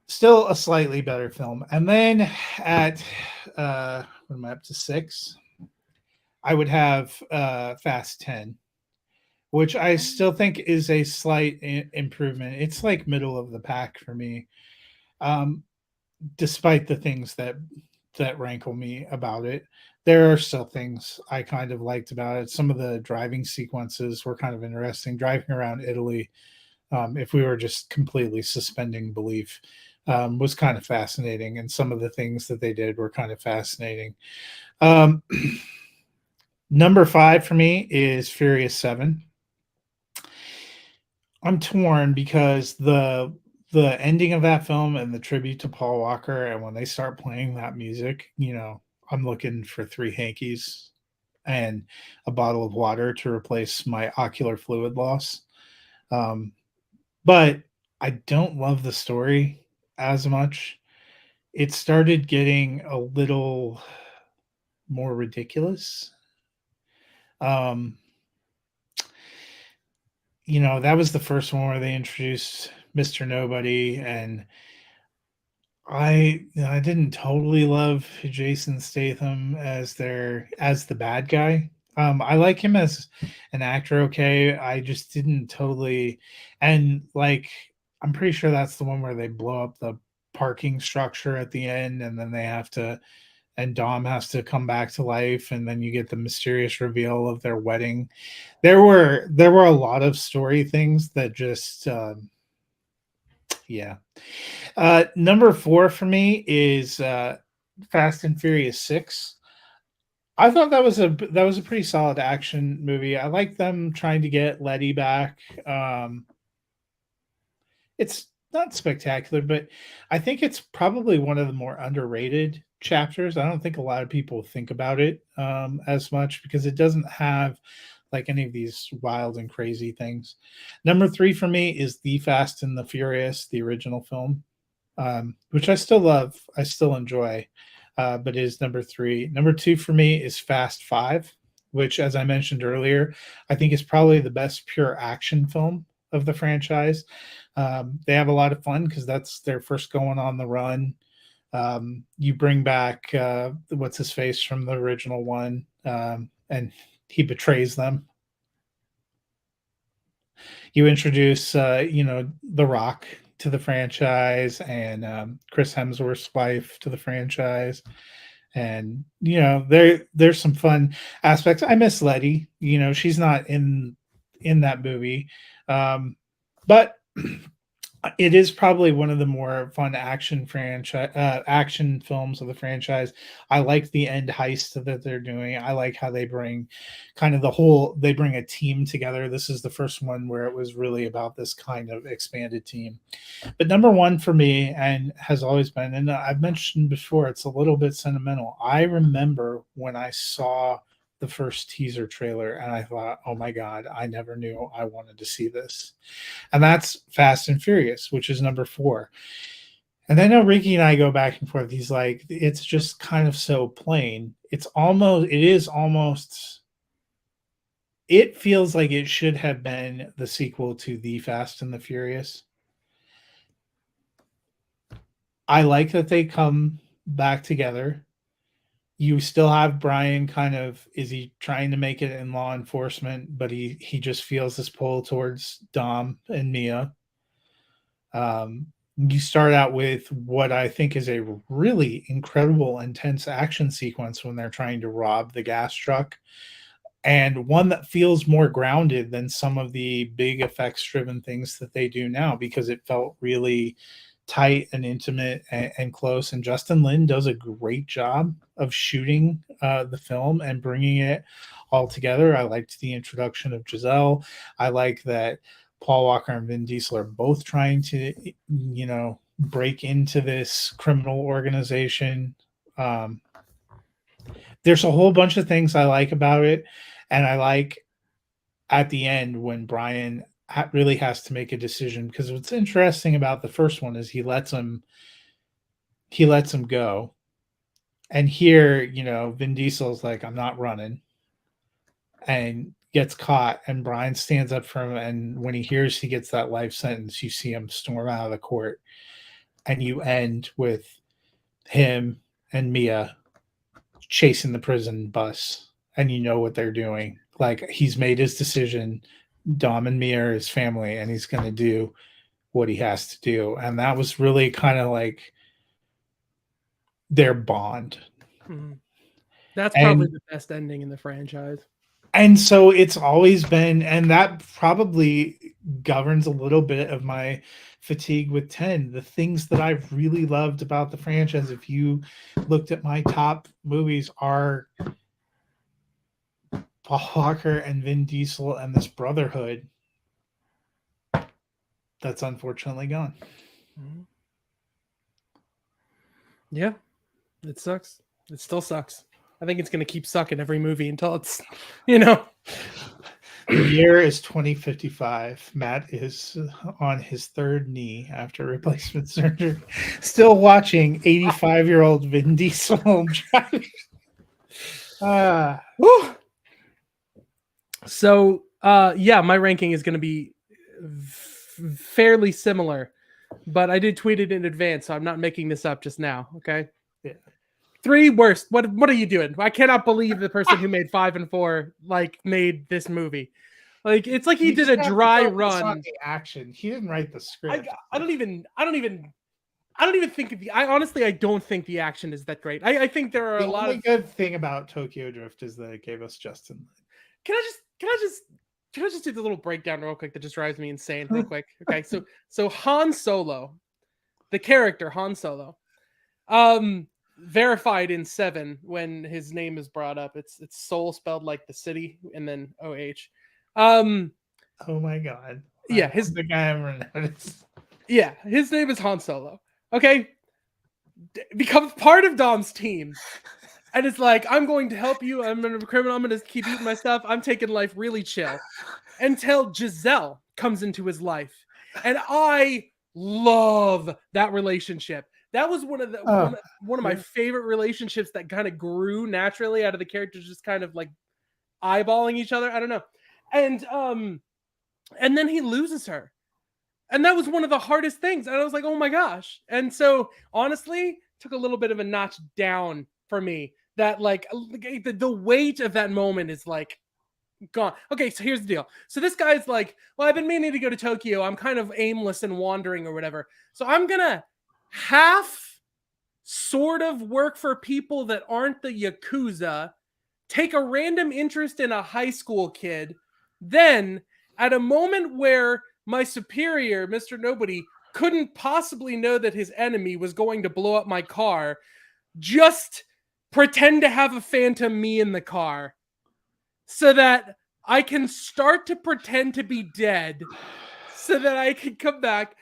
Still a slightly better film. And then at what am I up to, 6? I would have Fast 10, which I still think is a slight improvement. It's like middle of the pack for me, despite the things that rankle me about it. There are still things I kind of liked about it. Some of the driving sequences were kind of interesting. Driving around Italy, if we were just completely suspending belief, was kind of fascinating. And some of the things that they did were kind of fascinating. Number 5 for me is Furious 7. I'm torn because the ending of that film and the tribute to Paul Walker, and when they start playing that music, I'm looking for 3 hankies and a bottle of water to replace my ocular fluid loss. But I don't love the story as much. It started getting a little more ridiculous. That was the first one where they introduced Mr. Nobody, and I didn't totally love Jason Statham as the bad guy. I like him as an actor, okay. I just didn't totally, and like, I'm pretty sure that's the one where they blow up the parking structure at the end, and then and Dom has to come back to life, and then you get the mysterious reveal of their wedding. There were a lot of story things that just yeah. Number 4 for me is Fast and Furious 6. I thought that was a pretty solid action movie. I like them trying to get Letty back. It's not spectacular, but I think it's probably one of the more underrated chapters. I don't think a lot of people think about it as much, because it doesn't have like any of these wild and crazy things. Number 3 for me is The Fast and the Furious, the original film, which I still love. I still enjoy, but it is number 3. Number 2 for me is Fast 5, which, as I mentioned earlier, I think is probably the best pure action film of the franchise. They have a lot of fun because that's their first going on the run. You bring back what's his face from the original one, and he betrays them. You introduce, The Rock to the franchise, and Chris Hemsworth's wife to the franchise, and there's some fun aspects. I miss Letty. She's not in that movie, but it is probably one of the more fun action films of the franchise. I like the end heist that they're doing. I like how they bring they bring a team together. This is the first one where it was really about this kind of expanded team. But number 1 for me, and has always been, and I've mentioned before, it's a little bit sentimental. I remember when I saw the first teaser trailer and I thought, oh my God, I never knew I wanted to see this. And that's Fast and Furious, which is number 4. And I know Ricky and I go back and forth. He's like, it's just kind of so plain. It feels like it should have been the sequel to The Fast and the Furious. I like that they come back together. You still have Brian is he trying to make it in law enforcement, but he just feels this pull towards Dom and Mia. You start out with what I think is a really incredible, intense action sequence when they're trying to rob the gas truck, and one that feels more grounded than some of the big effects driven things that they do now, because it felt really tight and intimate and close. And Justin Lin does a great job of shooting the film and bringing it all together. I liked the introduction of Giselle. I like that Paul Walker and Vin Diesel are both trying to, break into this criminal organization. There's a whole bunch of things I like about it. And I like at the end when Brian really has to make a decision, because what's interesting about the first one is he lets him go. And here, Vin Diesel's like, I'm not running, and gets caught, and Brian stands up for him. And when he hears he gets that life sentence, you see him storm out of the court, and you end with him and Mia chasing the prison bus, and you know what they're doing. Like, he's made his decision. Dom and Mia are his family, and he's going to do what he has to do. And that was really kind of like their bond. Mm-hmm. That's probably the best ending in the franchise. And so it's always been, and that probably governs a little bit of my fatigue with 10. The things that I've really loved about the franchise, if you looked at my top movies, are Paul Walker and Vin Diesel and this brotherhood that's unfortunately gone. Mm-hmm. Yeah, it sucks. It still sucks. I think it's going to keep sucking every movie until it's, The year is 2055. Matt is on his third knee after replacement surgery, still watching 85-year-old Vin Diesel drive. So, my ranking is going to be fairly similar, but I did tweet it in advance, so I'm not making this up just now. Okay. Yeah. 3 worst. What are you doing? I cannot believe the person who made 5 and 4 made this movie. It's like he did a dry run. The action. He didn't write the script. I don't even think I don't think the action is that great. I think there are a lot of good thing about Tokyo Drift is that it gave us Justin. Can I just do the little breakdown real quick that just drives me insane real quick? Okay, so Han Solo, the character Han Solo, verified in 7 when his name is brought up. It's Soul spelled like the city and then OH. Oh my God. Yeah, the guy I ever noticed. Yeah, his name is Han Solo. Okay, becomes part of Dom's team, And it's like, I'm going to help you. I'm a criminal. I'm going to keep eating my stuff. I'm taking life really chill. Until Giselle comes into his life. And I love that relationship. That was one of the Oh, one of my yeah. favorite relationships that kind of grew naturally out of the characters just kind of like eyeballing each other. I don't know. And then he loses her. And that was one of the hardest things. And I was like, oh my gosh. And so honestly, took a little bit of a notch down for me. That like the weight of that moment is like gone. Okay, so here's the deal. So this guy's like, well, I've been meaning to go to Tokyo. I'm kind of aimless and wandering or whatever. So I'm gonna half sort of work for people that aren't the Yakuza, take a random interest in a high school kid, then at a moment where my superior, Mr. Nobody, couldn't possibly know that his enemy was going to blow up my car, just pretend to have a phantom me in the car so that I can start to pretend to be dead so that I can come back.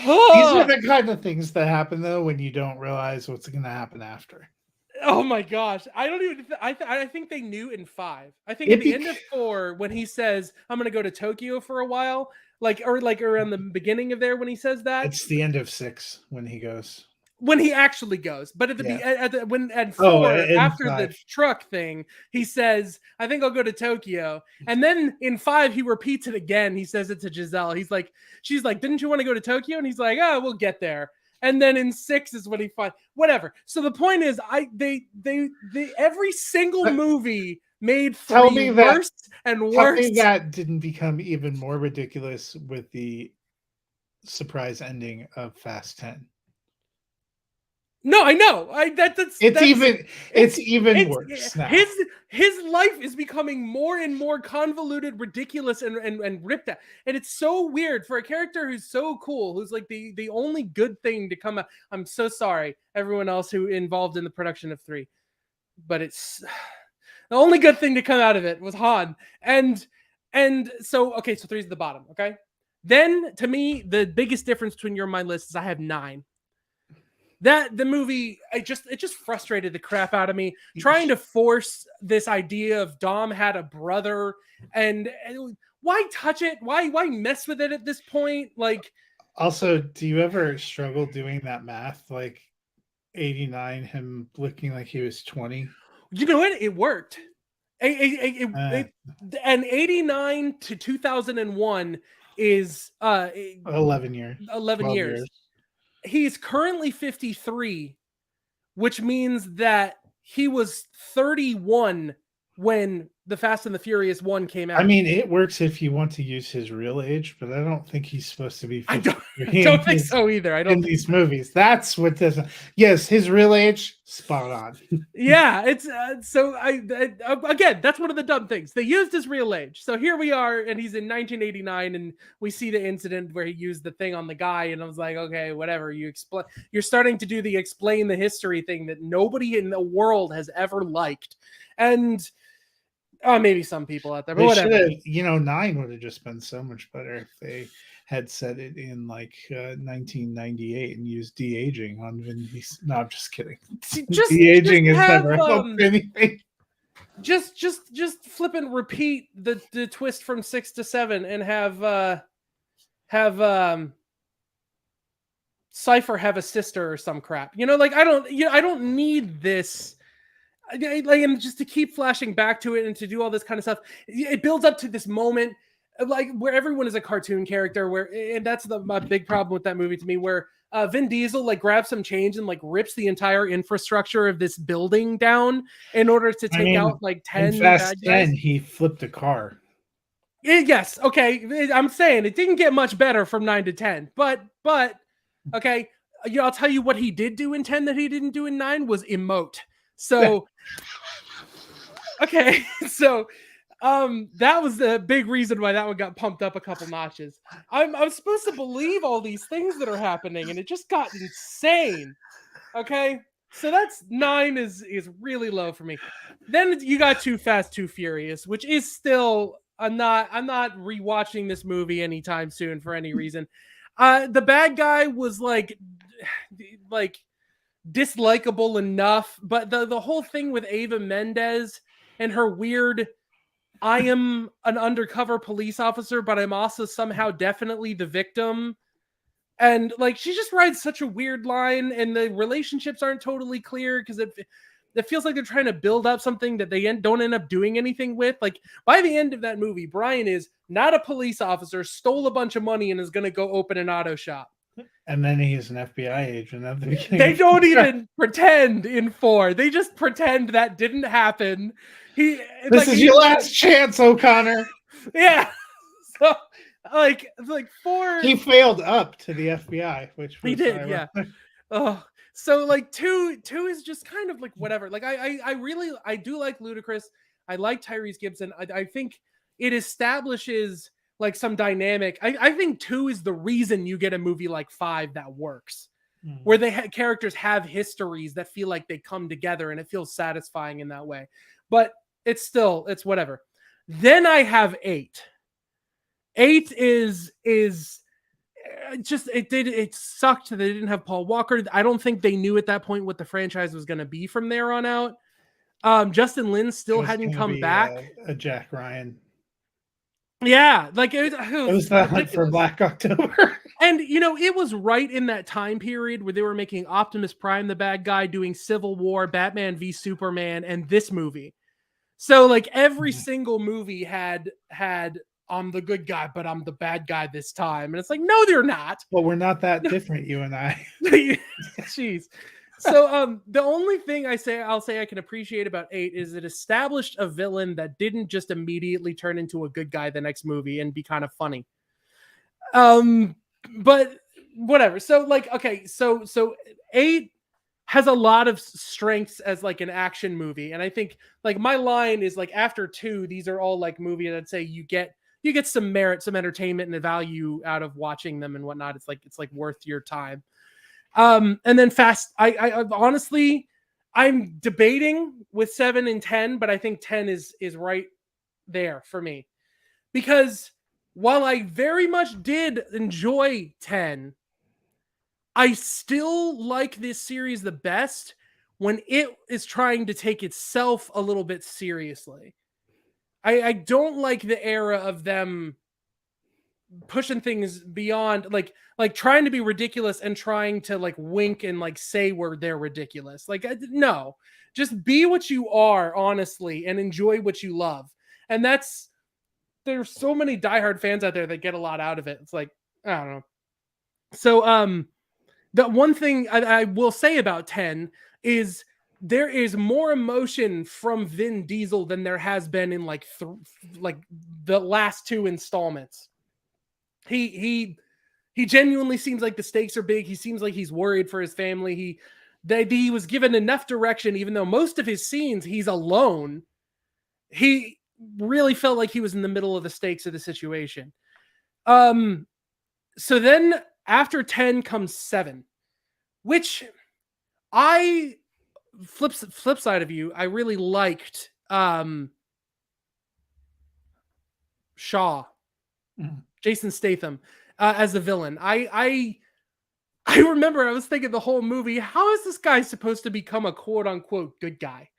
These are the kind of things that happen though when you don't realize what's going to happen after. Oh my gosh. I don't even I think they knew in 5. I think It at the end of 4 when he says I'm going to go to Tokyo for a while, like around the beginning of there when he says that, It's the end of 6 when he goes. when he actually goes. But at 4 in after 5. the truck thing, he says, "I think I'll go to Tokyo." And then in 5 he repeats it again. He says it to Giselle. He's like, she's like, "Didn't you want to go to Tokyo?" And he's like, "Oh, we'll get there." And then in 6 is when he finds whatever. So the point is, they every single movie made 3 worse and Tell me worse. that didn't become even more ridiculous with the surprise ending of Fast 10. No, I know. It's even worse now. His life is becoming more and more convoluted, ridiculous, and ripped out. And it's so weird for a character who's so cool, who's like the only good thing to come out. I'm so sorry, everyone else who involved in the production of 3, but it's the only good thing to come out of it was Han. And so okay, so 3's at the bottom. Okay, then to me the biggest difference between your and my list is I have 9. That the movie, it just frustrated the crap out of me trying to force this idea of Dom had a brother and why touch it? Why mess with it at this point? Like, also, do you ever struggle doing that math? Like 89, him looking like he was 20. you know what? It worked. And 89 to 2001 is 11 years. 11 years. He's currently 53, which means that he was 31 when the Fast and the Furious 1 came out. I mean, it works if you want to use his real age, but I don't think he's supposed to be. I don't think so either. I don't in these movies. That's what does. Yes, his real age, spot on. Yeah, it's so again, that's one of the dumb things. They used his real age. So here we are, and he's in 1989, and we see the incident where he used the thing on the guy, and I was like, okay, whatever. You're starting to do the explain the history thing that nobody in the world has ever liked, and maybe some people out there, but whatever. 9 would have just been so much better if they had said it in like 1998 and used de-aging on Vin Diesel. No, I'm just kidding. De-aging has never helped anything. Just flip and repeat the twist from 6 to 7 and have Cypher have a sister or some crap. Like I don't need this. And just to keep flashing back to it and to do all this kind of stuff, it builds up to this moment like where everyone is a cartoon character and that's my big problem with that movie to me, where Vin Diesel like grabs some change and like rips the entire infrastructure of this building down in order to take out like 10 bad guys. He flipped a car. Yes, okay. I'm saying it didn't get much better from 9 to 10, but okay, I'll tell you what he did do in 10 that he didn't do in 9 was emote. So okay, so that was the big reason why that one got pumped up a couple notches. I'm supposed to believe all these things that are happening, and it just got insane. Okay, so that's 9 is really low for me. Then you got Too Fast, Too Furious, which is still I'm not rewatching this movie anytime soon for any reason. The bad guy was like dislikable enough. But the whole thing with Ava Mendes and her weird, I am an undercover police officer, but I'm also somehow definitely the victim. And like she just rides such a weird line, and the relationships aren't totally clear because it feels like they're trying to build up something that they don't end up doing anything with. Like by the end of that movie, Brian is not a police officer, stole a bunch of money, and is going to go open an auto shop. And then he's an FBI agent at the beginning. They don't even pretend in 4. They just pretend that didn't happen. This is your last chance, O'Connor. Yeah. So like 4. He failed up to the FBI, which was he did, yeah. Oh, so like 2 is just kind of like whatever. Like I do like Ludacris. I like Tyrese Gibson. I think it establishes like some dynamic. I think 2 is the reason you get a movie like 5 that works, where characters have histories that feel like they come together, and it feels satisfying in that way. But it's whatever. Then I have 8. 8 is just it sucked that they didn't have Paul Walker. I don't think they knew at that point what the franchise was going to be from there on out. Justin Lin still hadn't come back. A Jack Ryan. Yeah, like it was the Hunt for Black October. And it was right in that time period where they were making Optimus Prime the bad guy, doing Civil War, Batman v Superman, and this movie. So like every single movie had I'm the good guy, but I'm the bad guy this time. And it's like, no, they're not. Well, we're not that different, you and I. Jeez. So the only thing I'll say I can appreciate about 8 is it established a villain that didn't just immediately turn into a good guy the next movie and be kind of funny. But whatever. So like, okay, so 8 has a lot of strengths as like an action movie. And I think like my line is like after 2, these are all like movies that say you get some merit, some entertainment, and a value out of watching them and whatnot. It's like worth your time. And then Fast, I honestly, I'm debating with 7 and 10, but I think 10 is right there for me, because while I very much did enjoy 10, I still like this series the best when it is trying to take itself a little bit seriously. I don't like the era of them pushing things beyond like trying to be ridiculous and trying to like wink and like say where they're ridiculous. Like, no, just be what you are, honestly, and enjoy what you love. And there's so many diehard fans out there that get a lot out of it. It's like, I don't know. So, the one thing I will say about 10 is there is more emotion from Vin Diesel than there has been in like the last 2 installments. He genuinely seems like the stakes are big. He seems like he's worried for his family. He was given enough direction, even though most of his scenes he's alone. He really felt like he was in the middle of the stakes of the situation. So then after 10 comes 7, which I flip side of you, I really liked Shaw. Jason Statham as the villain. I remember I was thinking the whole movie, how is this guy supposed to become a quote unquote good guy?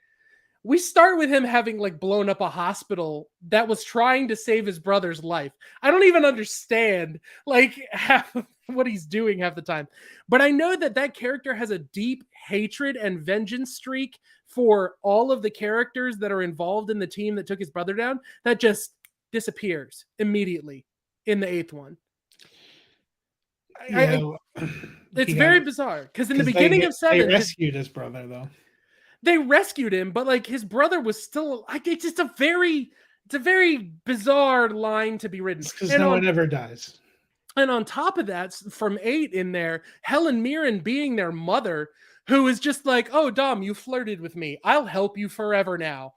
We start with him having like blown up a hospital that was trying to save his brother's life. I don't even understand like half of what he's doing half the time. But I know that character has a deep hatred and vengeance streak for all of the characters that are involved in the team that took his brother down that just disappears immediately in the 8th one. It's very bizarre because in the beginning of 7, they rescued his brother though. They rescued him, but like his brother was still like, it's a very bizarre line to be written. Because no one ever dies. And on top of that, from 8 in there, Helen Mirren being their mother, who is just like, oh, Dom, you flirted with me. I'll help you forever now.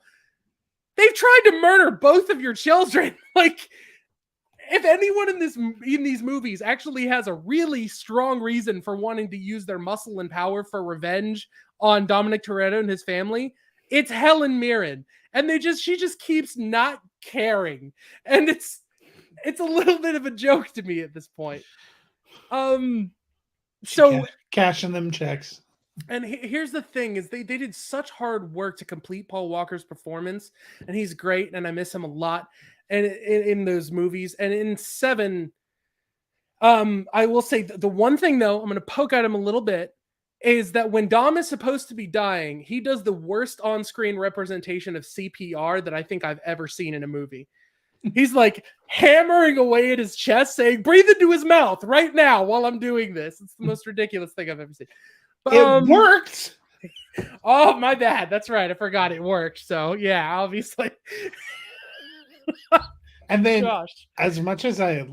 They've tried to murder both of your children. Like, if anyone in these movies actually has a really strong reason for wanting to use their muscle and power for revenge on Dominic Toretto and his family, it's Helen Mirren. And she just keeps not caring. And it's a little bit of a joke to me at this point. So cashing them checks. And here's the thing: is they did such hard work to complete Paul Walker's performance, and he's great, and I miss him a lot. And in those movies, and in Seven, I will say the one thing though, I'm going to poke at him a little bit, is that when Dom is supposed to be dying, he does the worst on-screen representation of CPR that I think I've ever seen in a movie. He's like hammering away at his chest, saying, "Breathe into his mouth right now while I'm doing this." It's the most ridiculous thing I've ever seen. But, It worked. Oh, my bad. That's right. I forgot it worked. So yeah, obviously. And then, Gosh. as much as I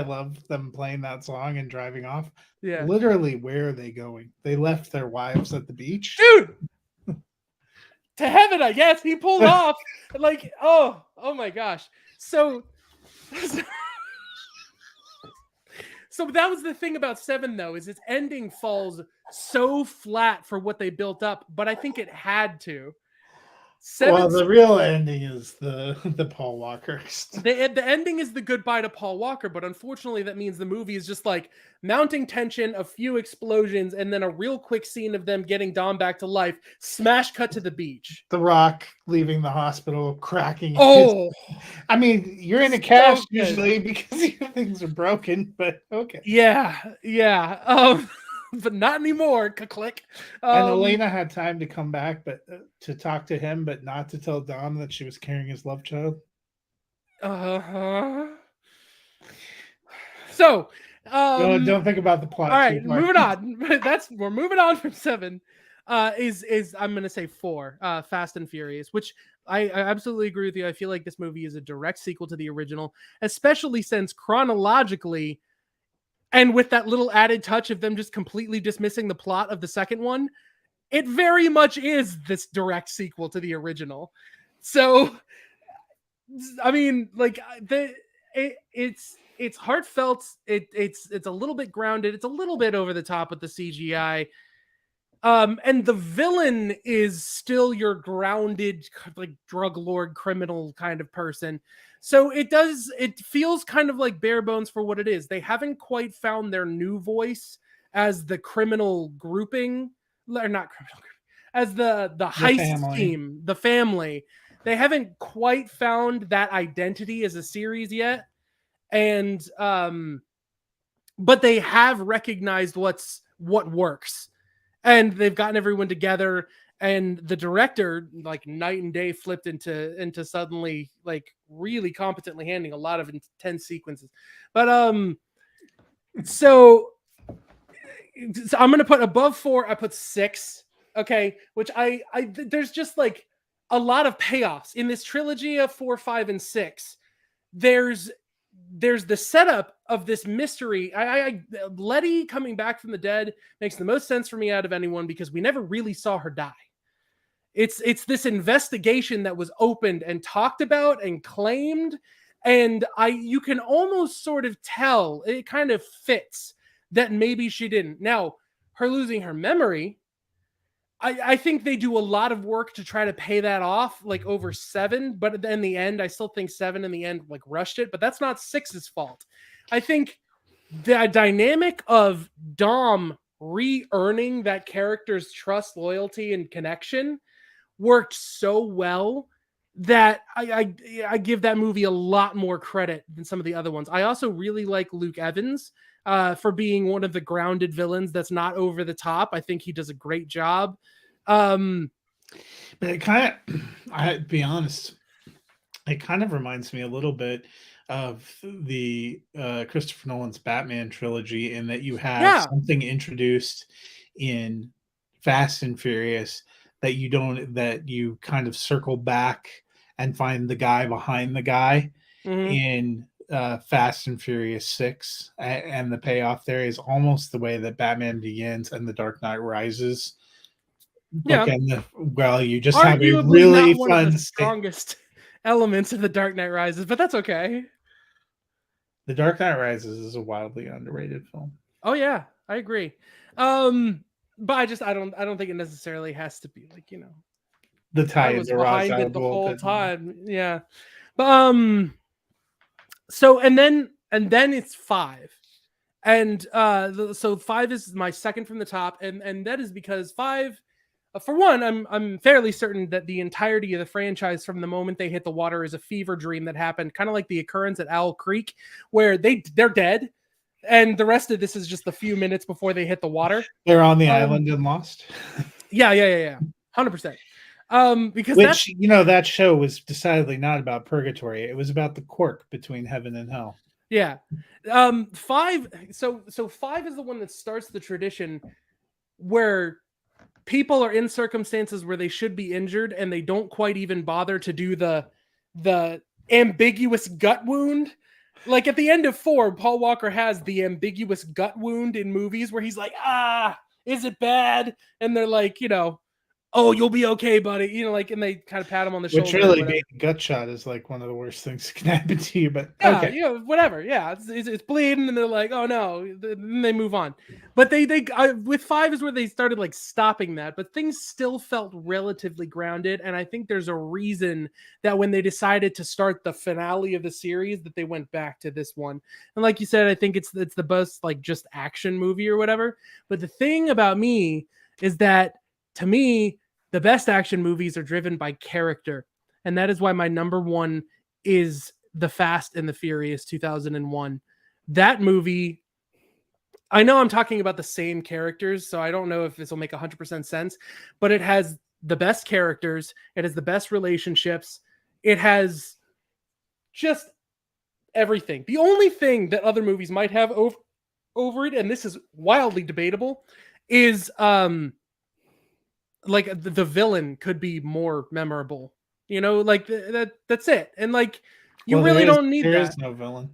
love them playing that song and driving off, Yeah. literally, where are they going? They left their wives at the beach. Dude. To heaven, I guess. He pulled off. Like, oh my gosh. So that was the thing about Seven, though, is its ending falls so flat for what they built up, but I think it had to. Well, the real ending is the Paul Walker. The ending is the goodbye to Paul Walker, but unfortunately that means the movie is just like mounting tension, a few explosions, and then a real quick scene of them getting Dom back to life, smash cut to the beach. The Rock leaving the hospital, cracking. Oh! I mean, you're in a cast usually because things are broken, but okay. Yeah. But not anymore. Click. And Elena had time to come back, but to talk to him, but not to tell Dom that she was carrying his love child. So, don't think about the plot. All right, moving on. We're moving on from Seven. Is I'm gonna say 4. Fast and Furious, which I absolutely agree with you. I feel like this movie is a direct sequel to the original, especially since chronologically. And with that little added touch of them just completely dismissing the plot of the second one, it very much is this direct sequel to the original. So, I mean, like it's heartfelt. It's a little bit grounded. It's a little bit over the top with the CGI. And the villain is still your grounded, like drug lord, criminal kind of person. So it feels kind of like bare bones for what it is. They haven't quite found their new voice as the criminal grouping, or not criminal, as the heist team, the family. They haven't quite found that identity as a series yet. And, but they have recognized what works. And they've gotten everyone together, and the director, like night and day, flipped into suddenly like really competently handling a lot of intense sequences. But so I'm gonna put above 4. I put 6. Okay, which I there's just like a lot of payoffs in this trilogy of 4, 5, and 6. There's the setup of this mystery. Letty coming back from the dead makes the most sense for me out of anyone because we never really saw her die. It's this investigation that was opened and talked about and claimed, and you can almost sort of tell it kind of fits that maybe she didn't. Now, her losing her memory, I think they do a lot of work to try to pay that off, like over 7. But in the end, I still think 7 in the end like rushed it. But that's not 6's fault. I think the dynamic of Dom re-earning that character's trust, loyalty, and connection worked so well that I give that movie a lot more credit than some of the other ones. I also really like Luke Evans for being one of the grounded villains that's not over the top. I think he does a great job. But it kind of, I'll be honest, it kind of reminds me a little bit of the Christopher Nolan's Batman trilogy in that you have something introduced in Fast and Furious that you kind of circle back and find the guy behind the guy in Fast and Furious 6, and the payoff there is almost the way that Batman Begins and The Dark Knight Rises. Yeah, you just have a really not one of the strongest elements of The Dark Knight Rises, but that's okay. The Dark Knight Rises is a wildly underrated film. Oh yeah, I agree. But I don't think it necessarily has to be like, you know, the tie I was behind it the whole time. Yeah. But so and then it's 5. And so 5 is my second from the top, and that is because 5, for one, I'm fairly certain that the entirety of the franchise from the moment they hit the water is a fever dream that happened, kind of like the occurrence at Owl Creek, where they're dead, and the rest of this is just a few minutes before they hit the water. They're on the island and lost. Yeah, 100%. Because Which, that show was decidedly not about purgatory. It was about the quirk between heaven and hell. Yeah. 5. So 5 is the one that starts the tradition where people are in circumstances where they should be injured and they don't quite even bother to do the ambiguous gut wound. Like at the end of 4, Paul Walker has the ambiguous gut wound in movies where he's like, is it bad? And they're like, oh, you'll be okay, buddy. And they kind of pat him on the shoulder. Which really being a gut shot is like one of the worst things that can happen to you. But yeah, okay. Whatever. Yeah, it's bleeding, and they're like, oh no, then they move on. But they with 5 is where they started like stopping that, but things still felt relatively grounded, and I think there's a reason that when they decided to start the finale of the series, that they went back to this one. And like you said, I think it's the best like just action movie or whatever. But the thing about me is that to me, the best action movies are driven by character. And that is why my number 1 is The Fast and the Furious 2001. That movie, I know I'm talking about the same characters, so I don't know if this will make 100% sense, but it has the best characters. It has the best relationships. It has just everything. The only thing that other movies might have over it, and this is wildly debatable, is like the villain could be more memorable, like that's it. And like you really don't need that. There is no villain.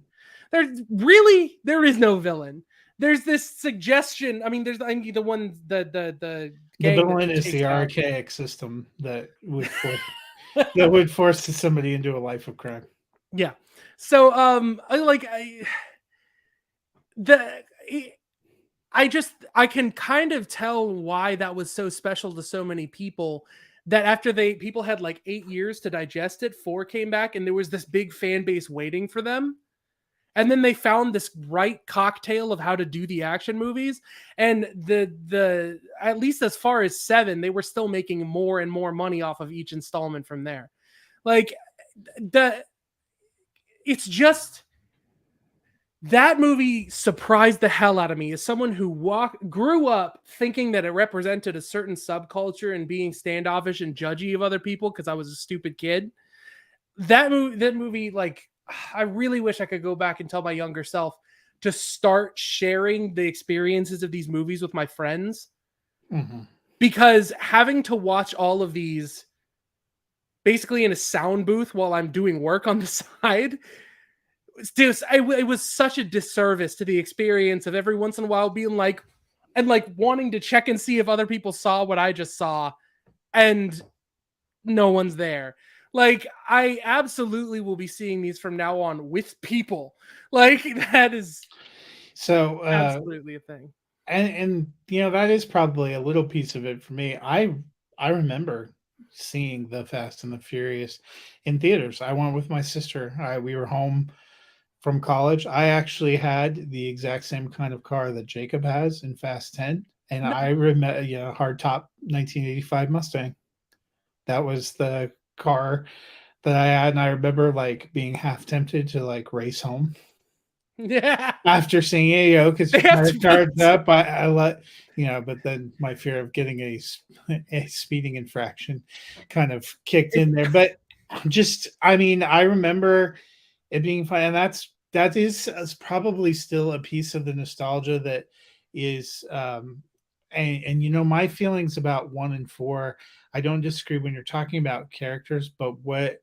There is no villain. There's this suggestion. I mean, there's the one the villain is the archaic system that would force somebody into a life of crime. Yeah. So I can kind of tell why that was so special to so many people, that after people had like 8 years to digest it, 4 came back and there was this big fan base waiting for them. And then they found this right cocktail of how to do the action movies. And the at least as far as 7, they were still making more and more money off of each installment from there. Like it's just, that movie surprised the hell out of me as someone who grew up thinking that it represented a certain subculture and being standoffish and judgy of other people because I was a stupid kid. That movie, like, I really wish I could go back and tell my younger self to start sharing the experiences of these movies with my friends. Mm-hmm. Because having to watch all of these basically in a sound booth while I'm doing work on the side, it was such a disservice to the experience of every once in a while being like, and like wanting to check and see if other people saw what I just saw, and no one's there. Like, I absolutely will be seeing these from now on with people. Like, that is so absolutely a thing. And that is probably a little piece of it for me. I remember seeing The Fast and the Furious in theaters. I went with my sister. We were home from college. I actually had the exact same kind of car that Jacob has in Fast 10. And I remember, hardtop 1985 Mustang. That was the car that I had. And I remember like being half tempted to like race home. Yeah. After seeing it, because your car's up, I let, but then my fear of getting a speeding infraction kind of kicked in there. But I remember it being fun. And that is probably still a piece of the nostalgia that is, and my feelings about 1 and 4, I don't disagree when you're talking about characters, but why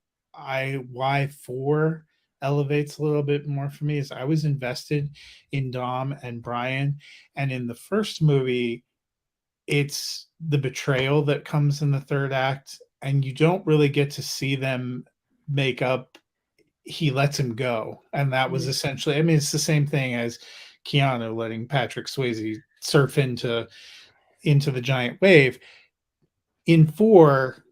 4 elevates a little bit more for me is I was invested in Dom and Brian, and in the first movie, it's the betrayal that comes in the third act, and you don't really get to see them make up. He lets him go, and that was essentially, it's the same thing as Keanu letting Patrick Swayze surf into the giant wave. In 4,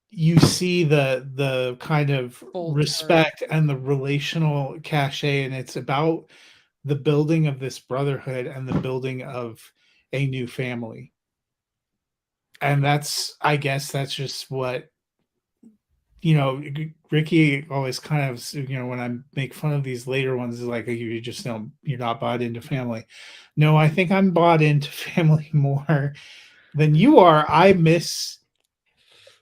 you see the kind of respect and the relational cachet, and it's about the building of this brotherhood and the building of a new family. And that's, I guess that's just what, Ricky always kind of, when I make fun of these later ones, is like, you just don't, you're not bought into family. No, I think I'm bought into family more than you are. I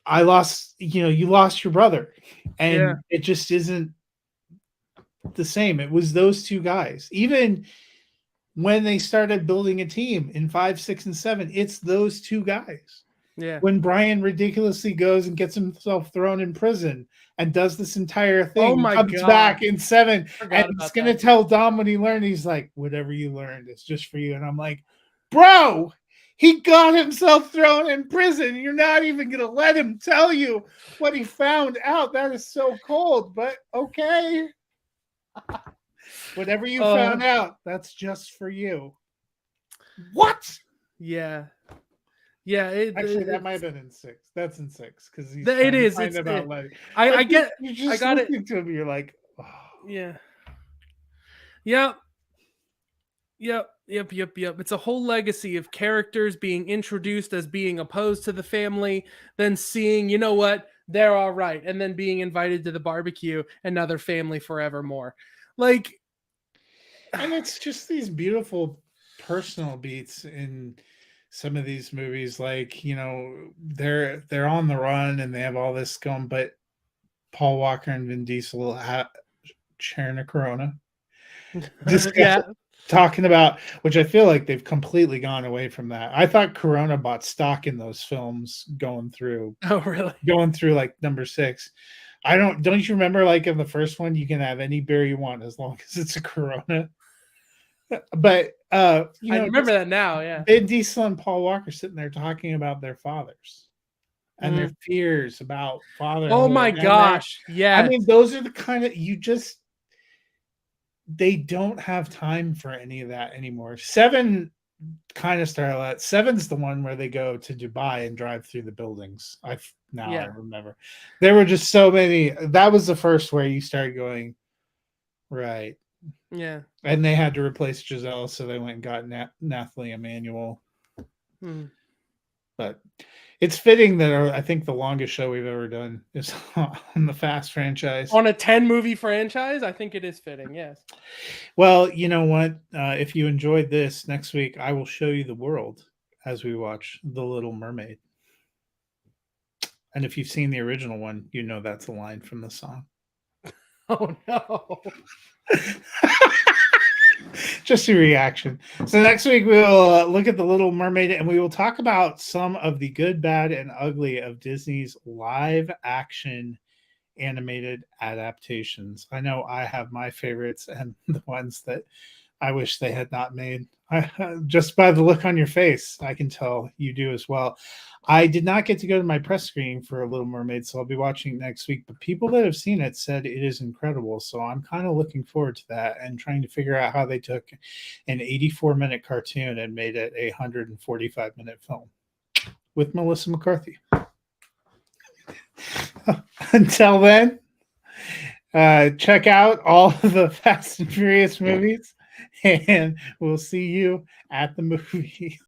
lost, you lost your brother, and it just isn't the same. It was those two guys. Even when they started building a team in 5, 6, and 7, it's those two guys. Yeah. When Brian ridiculously goes and gets himself thrown in prison and does this entire thing, Oh my comes God. back in 7, Forgot and he's about going to that. tell Dom what he learned. He's like, whatever you learned, it's just for you. And I'm like, bro, he got himself thrown in prison. You're not even going to let him tell you what he found out. That is so cold, but okay. Whatever you found out, that's just for you. What? Yeah. Yeah, Actually, that might have been in 6. That's in 6 because he's it is. It's about I get. You just I got it. listening to him, you're like, oh. Yeah. Yep. Yep. It's a whole legacy of characters being introduced as being opposed to the family, then seeing, you know what, they're all right, and then being invited to the barbecue, and now they're family forevermore. Like, and it's just these beautiful personal beats in some of these movies. Like, they're on the run and they have all this going, but Paul Walker and Vin Diesel sharing a Corona. Talking about, which I feel like they've completely gone away from that. I thought Corona bought stock in those films going through. Oh, really? Going through like number 6. Don't you remember, like, in the first one, you can have any beer you want as long as it's a Corona. But I remember that now. Yeah, Vin Diesel and Paul Walker sitting there talking about their fathers and their fears about fatherhood. Oh my gosh! Yeah, I mean, those are the kind of, they don't have time for any of that anymore. 7 kind of started that. 7's the one where they go to Dubai and drive through the buildings. I remember. There were just so many. That was the first where you started going, right. Yeah. And they had to replace Giselle, so they went and got Nathalie Emmanuel. But it's fitting that I think the longest show we've ever done is on the Fast franchise. On a 10-movie franchise, I think it is fitting, yes. Well, you know what? If you enjoyed this, next week I will show you the world as we watch The Little Mermaid. And if you've seen the original one, you know that's a line from the song. Oh, no. Just a reaction. So next week we'll look at The Little Mermaid, and we will talk about some of the good, bad, and ugly of Disney's live action animated adaptations. I know I have my favorites and the ones that I wish they had not made. Just by the look on your face, I can tell you do as well. I did not get to go to my press screening for A Little Mermaid, so I'll be watching it next week. But people that have seen it said it is incredible. So I'm kind of looking forward to that and trying to figure out how they took an 84-minute cartoon and made it a 145-minute film with Melissa McCarthy. Until then, check out all of the Fast and Furious movies, and we'll see you at the movie.